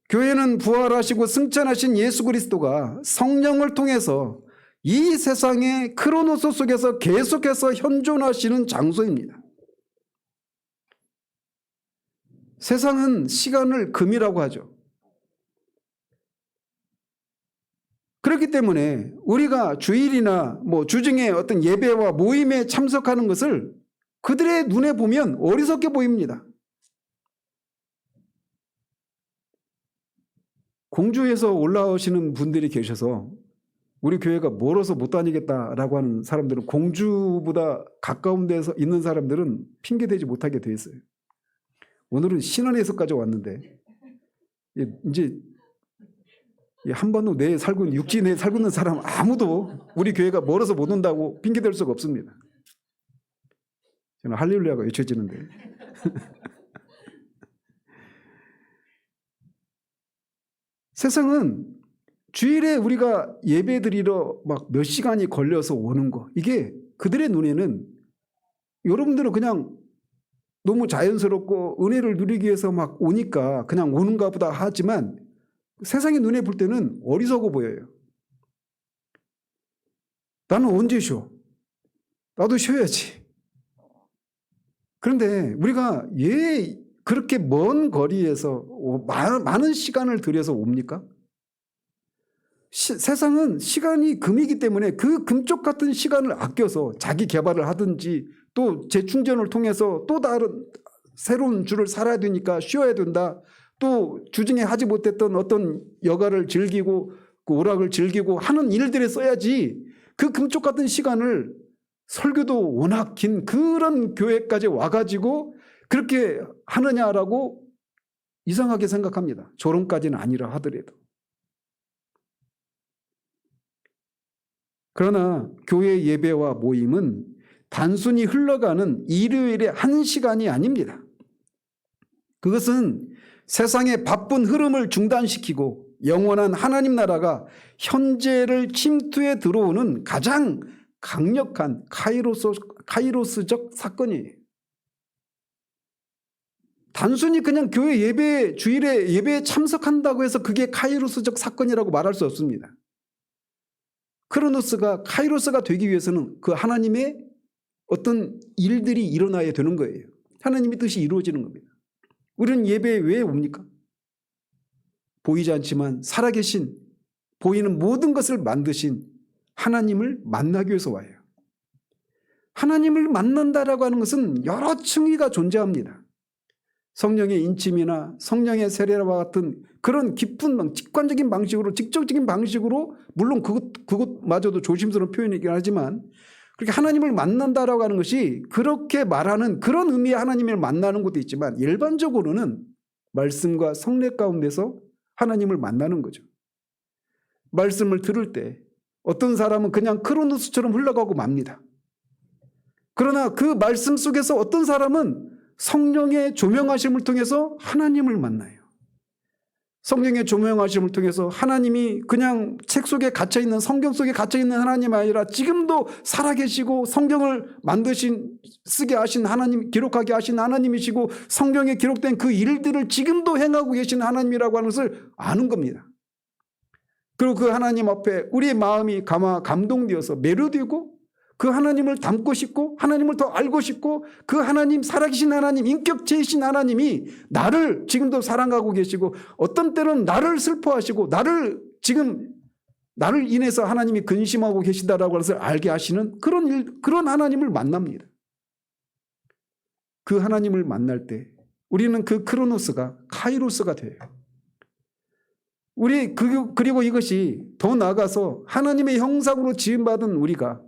교회는 부활하시고 승천하신 예수 그리스도가 성령을 통해서 이 세상의 크로노스 속에서 계속해서 현존하시는 장소입니다. 세상은 시간을 금이라고 하죠. 그렇기 때문에 우리가 주일이나 주중에 어떤 예배와 모임에 참석하는 것을 그들의 눈에 보면 어리석게 보입니다. 공주에서 올라오시는 분들이 계셔서 우리 교회가 멀어서 못 다니겠다라고 하는 사람들은, 공주보다 가까운 데서 있는 사람들은 핑계대지 못하게 돼 있어요. 오늘은 신안에서까지 왔는데 이제 한 번도 내에 살고 있는, 육지 내에 살고 있는 사람 아무도 우리 교회가 멀어서 못 온다고 핑계댈 수가 없습니다. 저는 할렐루야가 외쳐지는데 세상은 주일에 우리가 예배 드리러 막 몇 시간이 걸려서 오는 거, 이게 그들의 눈에는, 여러분들은 그냥 너무 자연스럽고 은혜를 누리기 위해서 막 오니까 그냥 오는가 보다 하지만 세상의 눈에 볼 때는 어리석어 보여요. 나는 언제 쉬어? 나도 쉬어야지. 그런데 우리가 왜 그렇게 먼 거리에서 많은 시간을 들여서 옵니까? 세상은 시간이 금이기 때문에 그 금쪽 같은 시간을 아껴서 자기 개발을 하든지 또 재충전을 통해서 또 다른 새로운 주를 살아야 되니까 쉬어야 된다. 또 주중에 하지 못했던 어떤 여가를 즐기고 그 오락을 즐기고 하는 일들에 써야지, 그 금쪽 같은 시간을 설교도 워낙 긴 그런 교회까지 와가지고 그렇게 하느냐라고 이상하게 생각합니다. 저런까지는 아니라 하더라도. 그러나 교회 예배와 모임은 단순히 흘러가는 일요일의 한 시간이 아닙니다. 그것은 세상의 바쁜 흐름을 중단시키고 영원한 하나님 나라가 현재를 침투해 들어오는 가장 강력한 카이로스적 사건이에요. 단순히 그냥 교회 예배, 주일에 예배에 참석한다고 해서 그게 카이로스적 사건이라고 말할 수 없습니다. 크로노스가 카이로스가 되기 위해서는 그 하나님의 어떤 일들이 일어나야 되는 거예요. 하나님의 뜻이 이루어지는 겁니다. 우리는 예배에 왜 옵니까? 보이지 않지만 살아계신, 보이는 모든 것을 만드신 하나님을 만나기 위해서 와요. 하나님을 만난다라고 하는 것은 여러 층위가 존재합니다. 성령의 인침이나 성령의 세례와 같은 그런 깊은 직관적인 방식으로, 직접적인 방식으로, 물론 그것마저도 조심스러운 표현이긴 하지만 그렇게 하나님을 만난다라고 하는 것이 그렇게 말하는 그런 의미의 하나님을 만나는 것도 있지만, 일반적으로는 말씀과 성례 가운데서 하나님을 만나는 거죠. 말씀을 들을 때 어떤 사람은 그냥 크로노스처럼 흘러가고 맙니다. 그러나 그 말씀 속에서 어떤 사람은 성령의 조명하심을 통해서 하나님을 만나요. 성령의 조명하심을 통해서 하나님이 그냥 책 속에 갇혀있는, 성경 속에 갇혀있는 하나님이 아니라 지금도 살아계시고 성경을 쓰게 하신 하나님, 기록하게 하신 하나님이시고 성경에 기록된 그 일들을 지금도 행하고 계신 하나님이라고 하는 것을 아는 겁니다. 그리고 그 하나님 앞에 우리의 마음이 감동되어서 매료되고 그 하나님을 닮고 싶고 하나님을 더 알고 싶고 그 하나님, 살아계신 하나님, 인격체이신 하나님이 나를 지금도 사랑하고 계시고 어떤 때는 나를 슬퍼하시고 나를 인해서 하나님이 근심하고 계시다라고 해서 알게 하시는 그런 하나님을 만납니다. 그 하나님을 만날 때 우리는 그 크로노스가 카이로스가 돼요. 그리고 이것이 더 나아가서 하나님의 형상으로 지음받은 우리가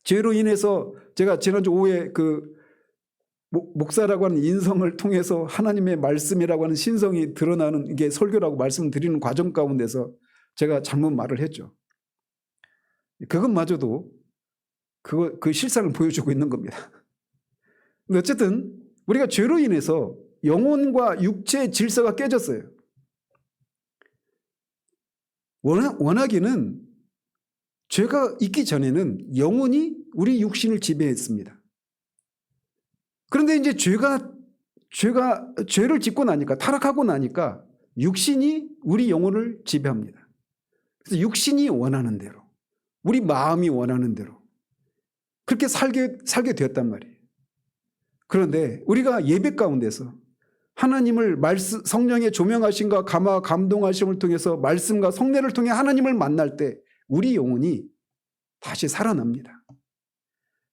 죄로 인해서, 제가 지난주 오후에 그 목사라고 하는 인성을 통해서 하나님의 말씀이라고 하는 신성이 드러나는 이게 설교라고 말씀드리는 과정 가운데서 제가 잘못 말을 했죠. 그것마저도 그 실상을 보여주고 있는 겁니다. 근데 어쨌든 우리가 죄로 인해서 영혼과 육체의 질서가 깨졌어요. 원하기는 죄가 있기 전에는 영혼이 우리 육신을 지배했습니다. 그런데 이제 죄를 짓고 나니까, 타락하고 나니까 육신이 우리 영혼을 지배합니다. 그래서 육신이 원하는 대로, 우리 마음이 원하는 대로 그렇게 살게 되었단 말이에요. 그런데 우리가 예배 가운데서 하나님을 성령의 조명하심과 감동하심을 통해서 말씀과 성례를 통해 하나님을 만날 때 우리 영혼이 다시 살아납니다.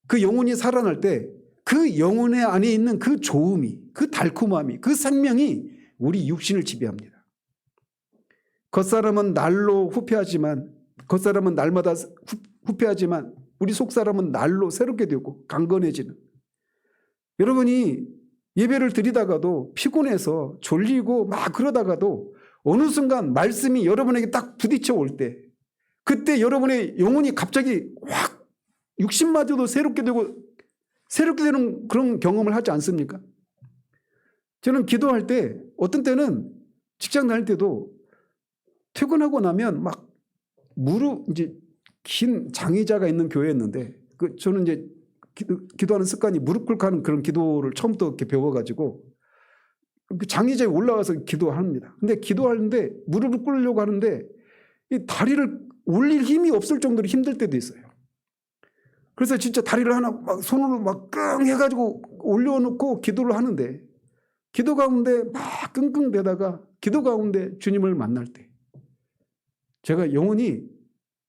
그 영혼이 살아날 때 그 영혼의 안에 있는 그 좋음이, 그 달콤함이, 그 생명이 우리 육신을 지배합니다. 겉사람은 날로 후패하지만, 겉사람은 날마다 후패하지만 우리 속사람은 날로 새롭게 되고 강건해지는. 여러분이 예배를 드리다가도 피곤해서 졸리고 막 그러다가도 어느 순간 말씀이 여러분에게 딱 부딪혀 올 때, 그때 여러분의 영혼이 갑자기 확 육신마저도 새롭게 되는 그런 경험을 하지 않습니까? 저는 기도할 때 어떤 때는 직장 다닐 때도 퇴근하고 나면 막 이제 긴 장의자가 있는 교회였는데 저는 이제 기도하는 습관이 무릎 꿇고 하는 그런 기도를 처음부터 이렇게 배워가지고 장의자에 올라가서 기도합니다. 근데 기도하는데 무릎을 꿇으려고 하는데 이 다리를 올릴 힘이 없을 정도로 힘들 때도 있어요. 그래서 진짜 다리를 하나 막 손으로 막 끙 해가지고 올려놓고 기도를 하는데, 기도 가운데 막 끙끙대다가 기도 가운데 주님을 만날 때 제가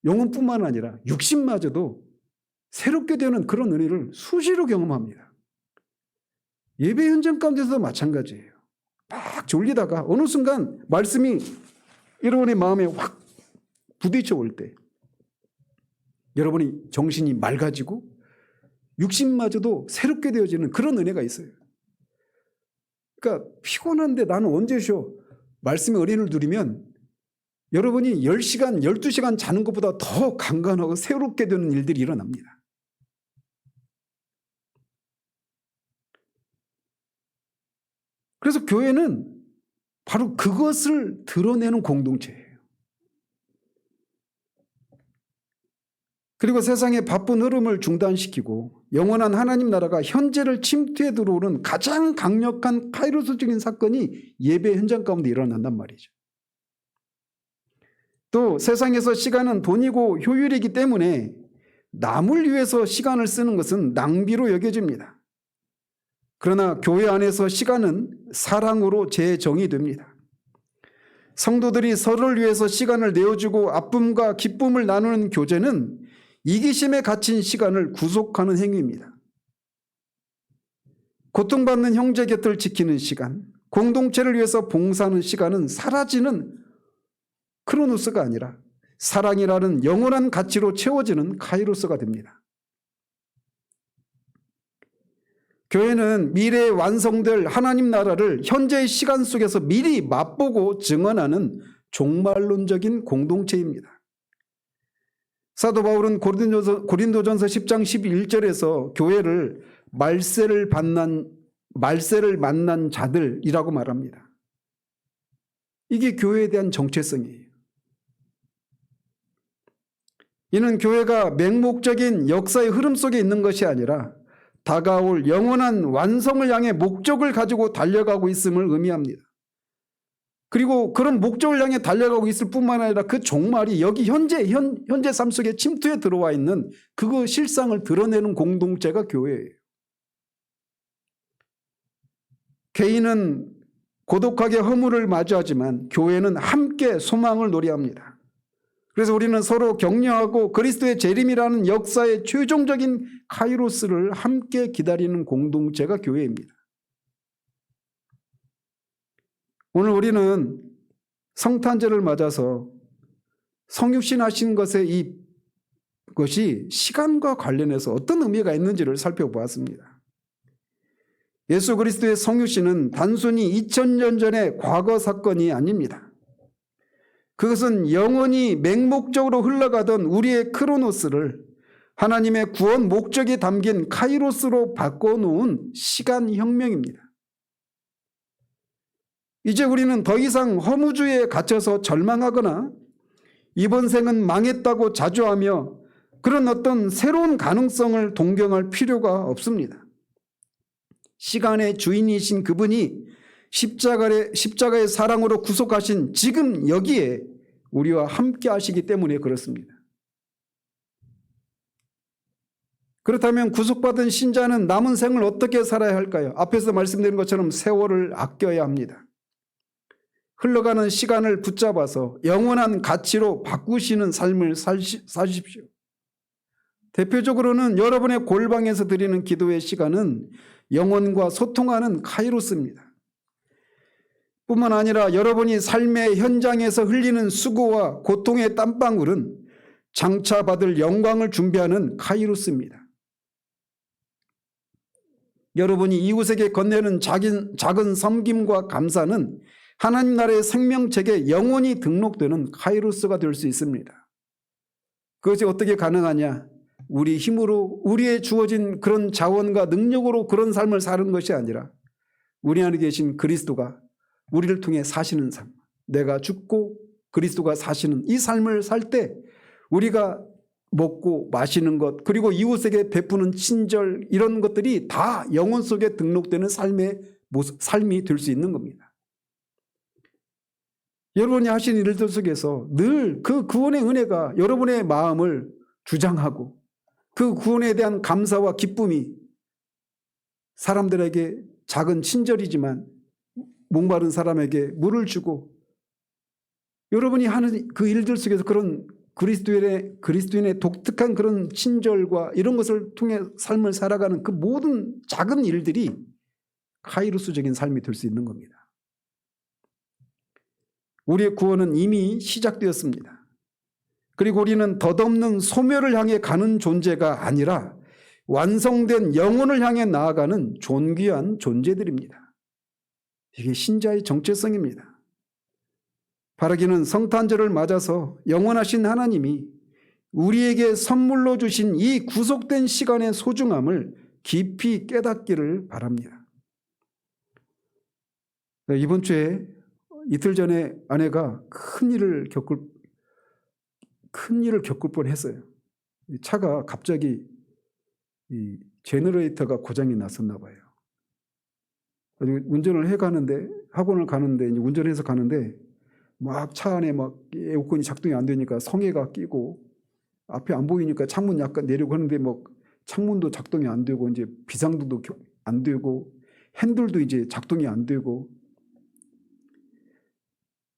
영혼뿐만 아니라 육신마저도 새롭게 되는 그런 은혜를 수시로 경험합니다. 예배 현장 가운데서도 마찬가지예요. 막 졸리다가 어느 순간 말씀이 여러분의 마음에 확 부딪혀 올 때 여러분이 정신이 맑아지고 육신마저도 새롭게 되어지는 그런 은혜가 있어요. 그러니까 피곤한데 나는 언제 쉬어? 말씀의 은혜를 누리면 여러분이 10시간, 12시간 자는 것보다 더 강건하고 새롭게 되는 일들이 일어납니다. 그래서 교회는 바로 그것을 드러내는 공동체예요. 그리고 세상의 바쁜 흐름을 중단시키고 영원한 하나님 나라가 현재를 침투해 들어오는 가장 강력한 카이로스적인 사건이 예배 현장 가운데 일어난단 말이죠. 또 세상에서 시간은 돈이고 효율이기 때문에 남을 위해서 시간을 쓰는 것은 낭비로 여겨집니다. 그러나 교회 안에서 시간은 사랑으로 재정의됩니다. 성도들이 서로를 위해서 시간을 내어주고 아픔과 기쁨을 나누는 교제는 이기심에 갇힌 시간을 구속하는 행위입니다. 고통받는 형제 곁을 지키는 시간, 공동체를 위해서 봉사하는 시간은 사라지는 크로노스가 아니라 사랑이라는 영원한 가치로 채워지는 카이로스가 됩니다. 교회는 미래에 완성될 하나님 나라를 현재의 시간 속에서 미리 맛보고 증언하는 종말론적인 공동체입니다. 사도 바울은 고린도전서 10장 11절에서 교회를 말세를 만난 자들이라고 말합니다. 이게 교회에 대한 정체성이에요. 이는 교회가 맹목적인 역사의 흐름 속에 있는 것이 아니라 다가올 영원한 완성을 향해 목적을 가지고 달려가고 있음을 의미합니다. 그리고 그런 목적을 향해 달려가고 있을 뿐만 아니라 그 종말이 여기 현재 삶 속에 침투해 들어와 있는 그 실상을 드러내는 공동체가 교회예요. 개인은 고독하게 허물을 마주하지만 교회는 함께 소망을 노래합니다. 그래서 우리는 서로 격려하고 그리스도의 재림이라는 역사의 최종적인 카이로스를 함께 기다리는 공동체가 교회입니다. 오늘 우리는 성탄절을 맞아서 성육신 하신 것의 이것이 시간과 관련해서 어떤 의미가 있는지를 살펴보았습니다. 예수 그리스도의 성육신은 단순히 2000년 전의 과거 사건이 아닙니다. 그것은 영원히 맹목적으로 흘러가던 우리의 크로노스를 하나님의 구원 목적이 담긴 카이로스로 바꿔놓은 시간혁명입니다. 이제 우리는 더 이상 허무주의에 갇혀서 절망하거나 이번 생은 망했다고 자조하며 그런 어떤 새로운 가능성을 동경할 필요가 없습니다. 시간의 주인이신 그분이 십자가의 사랑으로 구속하신 지금 여기에 우리와 함께 하시기 때문에 그렇습니다. 그렇다면 구속받은 신자는 남은 생을 어떻게 살아야 할까요? 앞에서 말씀드린 것처럼 세월을 아껴야 합니다. 흘러가는 시간을 붙잡아서 영원한 가치로 바꾸시는 삶을 사십시오. 대표적으로는 여러분의 골방에서 드리는 기도의 시간은 영혼과 소통하는 카이로스입니다. 뿐만 아니라 여러분이 삶의 현장에서 흘리는 수고와 고통의 땀방울은 장차 받을 영광을 준비하는 카이로스입니다. 여러분이 이웃에게 건네는 작은 섬김과 감사는 하나님 나라의 생명책에 영원히 등록되는 카이로스가 될 수 있습니다. 그것이 어떻게 가능하냐? 우리 힘으로 우리의 주어진 그런 자원과 능력으로 그런 삶을 사는 것이 아니라 우리 안에 계신 그리스도가 우리를 통해 사시는 삶, 내가 죽고 그리스도가 사시는 이 삶을 살 때 우리가 먹고 마시는 것, 그리고 이웃에게 베푸는 친절, 이런 것들이 다 영혼 속에 등록되는 삶이 될 수 있는 겁니다. 여러분이 하신 일들 속에서 늘 그 구원의 은혜가 여러분의 마음을 주장하고 그 구원에 대한 감사와 기쁨이 사람들에게 작은 친절이지만 목마른 사람에게 물을 주고 여러분이 하는 그 일들 속에서 그런 그리스도인의 독특한 그런 친절과 이런 것을 통해 삶을 살아가는 그 모든 작은 일들이 카이로스적인 삶이 될 수 있는 겁니다. 우리의 구원은 이미 시작되었습니다. 그리고 우리는 덧없는 소멸을 향해 가는 존재가 아니라 완성된 영혼을 향해 나아가는 존귀한 존재들입니다. 이게 신자의 정체성입니다. 바라기는 성탄절을 맞아서 영원하신 하나님이 우리에게 선물로 주신 이 구속된 시간의 소중함을 깊이 깨닫기를 바랍니다. 이번 주에 이틀 전에 아내가 큰 일을 겪을 뻔했어요. 차가 갑자기 이 제너레이터가 고장이 났었나 봐요. 운전을 해가는데 학원을 가는데 이제 운전해서 가는데 막 차 안에 막 에어컨이 작동이 안 되니까 성에가 끼고 앞에 안 보이니까 창문 약간 내리고 하는데 막 창문도 작동이 안 되고 이제 비상등도 안 되고 핸들도 이제 작동이 안 되고.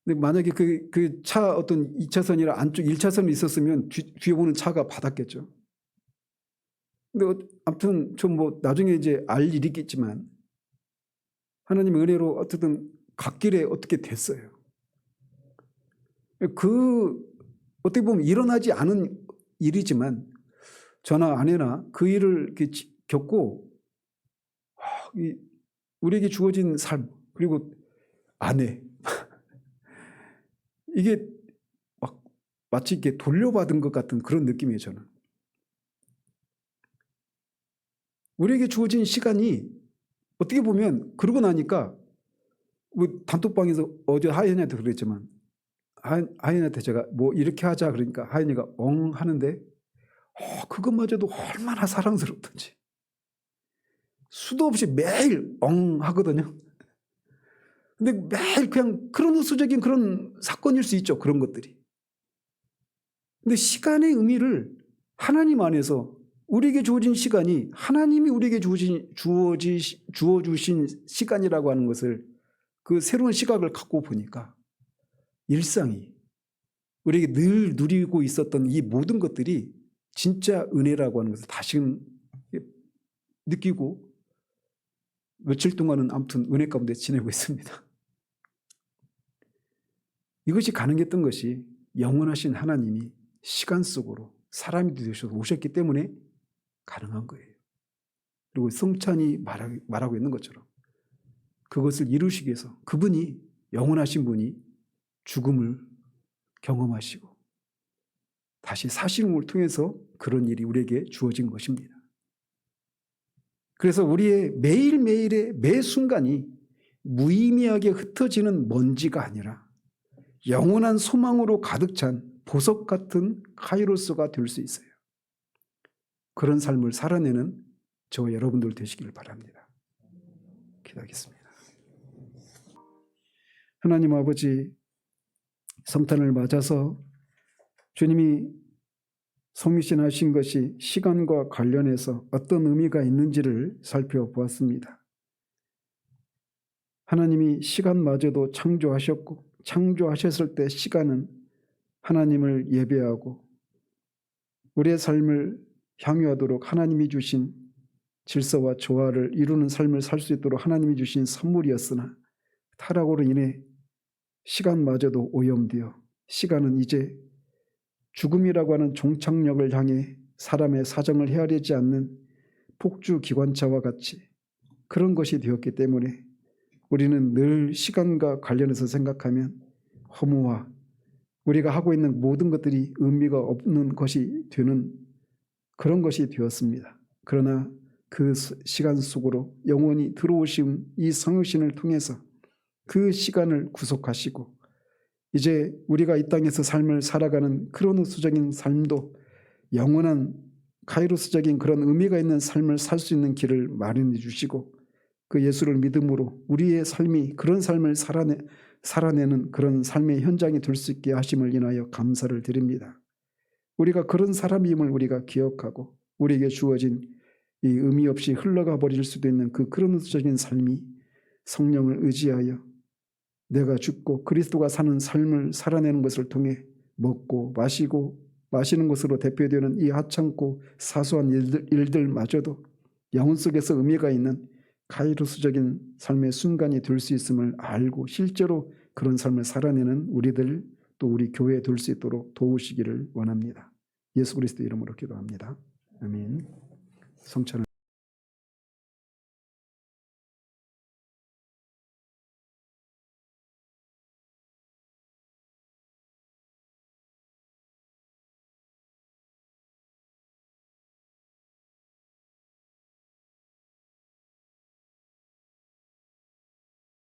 근데 만약에 그 차 어떤 2차선이나 안쪽 1차선이 있었으면 뒤에 오는 차가 받았겠죠. 근데 아무튼 좀 뭐 나중에 이제 알 일이 있겠지만 하나님의 은혜로 어쨌든 갓길에 어떻게 됐어요. 어떻게 보면 일어나지 않은 일이지만 저나 아내나 그 일을 이렇게 겪고 우리에게 주어진 삶 그리고 아내 이게 막 마치 이렇게 돌려받은 것 같은 그런 느낌이에요. 저는 우리에게 주어진 시간이 어떻게 보면 그러고 나니까 단톡방에서 어제 하연이한테 그랬지만 하연이한테 제가 뭐 이렇게 하자 그러니까 하연이가 엉 하는데 그것마저도 얼마나 사랑스럽던지 수도 없이 매일 엉 하거든요. 근데 매일 그냥 크로노스적인 그런 사건일 수 있죠. 그런 것들이. 근데 시간의 의미를 하나님 안에서 우리에게 주어진 시간이 하나님이 우리에게 주어주신 시간이라고 하는 것을 그 새로운 시각을 갖고 보니까 일상이 우리에게 늘 누리고 있었던 이 모든 것들이 진짜 은혜라고 하는 것을 다시금 느끼고 며칠 동안은 아무튼 은혜 가운데 지내고 있습니다. 이것이 가능했던 것이 영원하신 하나님이 시간 속으로 사람이 되셔서 오셨기 때문에 가능한 거예요. 그리고 성찬이 말하고 있는 것처럼 그것을 이루시기 위해서 그분이 영원하신 분이 죽음을 경험하시고 다시 사시는 걸 통해서 그런 일이 우리에게 주어진 것입니다. 그래서 우리의 매일매일의 매 순간이 무의미하게 흩어지는 먼지가 아니라 영원한 소망으로 가득 찬 보석 같은 카이로스가 될 수 있어요. 그런 삶을 살아내는 저와 여러분들 되시기를 바랍니다. 기도하겠습니다. 하나님 아버지, 성탄을 맞아서 주님이 성육신하신 것이 시간과 관련해서 어떤 의미가 있는지를 살펴보았습니다. 하나님이 시간마저도 창조하셨고 창조하셨을 때 시간은 하나님을 예배하고 우리의 삶을 향유하도록 하나님이 주신 질서와 조화를 이루는 삶을 살 수 있도록 하나님이 주신 선물이었으나 타락으로 인해 시간마저도 오염되어 시간은 이제 죽음이라고 하는 종착역을 향해 사람의 사정을 헤아리지 않는 폭주 기관차와 같이 그런 것이 되었기 때문에 우리는 늘 시간과 관련해서 생각하면 허무와 우리가 하고 있는 모든 것들이 의미가 없는 것이 되는 그런 것이 되었습니다. 그러나 그 시간 속으로 영원히 들어오신 이 성육신을 통해서 그 시간을 구속하시고 이제 우리가 이 땅에서 삶을 살아가는 크로노스적인 삶도 영원한 카이로스적인 그런 의미가 있는 삶을 살 수 있는 길을 마련해 주시고 그 예수를 믿음으로 우리의 삶이 그런 삶을 살아내는 그런 삶의 현장이 될 수 있게 하심을 인하여 감사를 드립니다. 우리가 그런 사람임을 우리가 기억하고 우리에게 주어진 이 의미 없이 흘러가 버릴 수도 있는 그 크로노스적인 삶이 성령을 의지하여 내가 죽고 그리스도가 사는 삶을 살아내는 것을 통해 먹고 마시고 마시는 것으로 대표되는 이 하찮고 사소한 일들마저도 영혼 속에서 의미가 있는 카이로스적인 삶의 순간이 될 수 있음을 알고 실제로 그런 삶을 살아내는 우리들 또 우리 교회에 될 수 있도록 도우시기를 원합니다. 예수 그리스도 이름으로 기도합니다. 아멘. 성찬을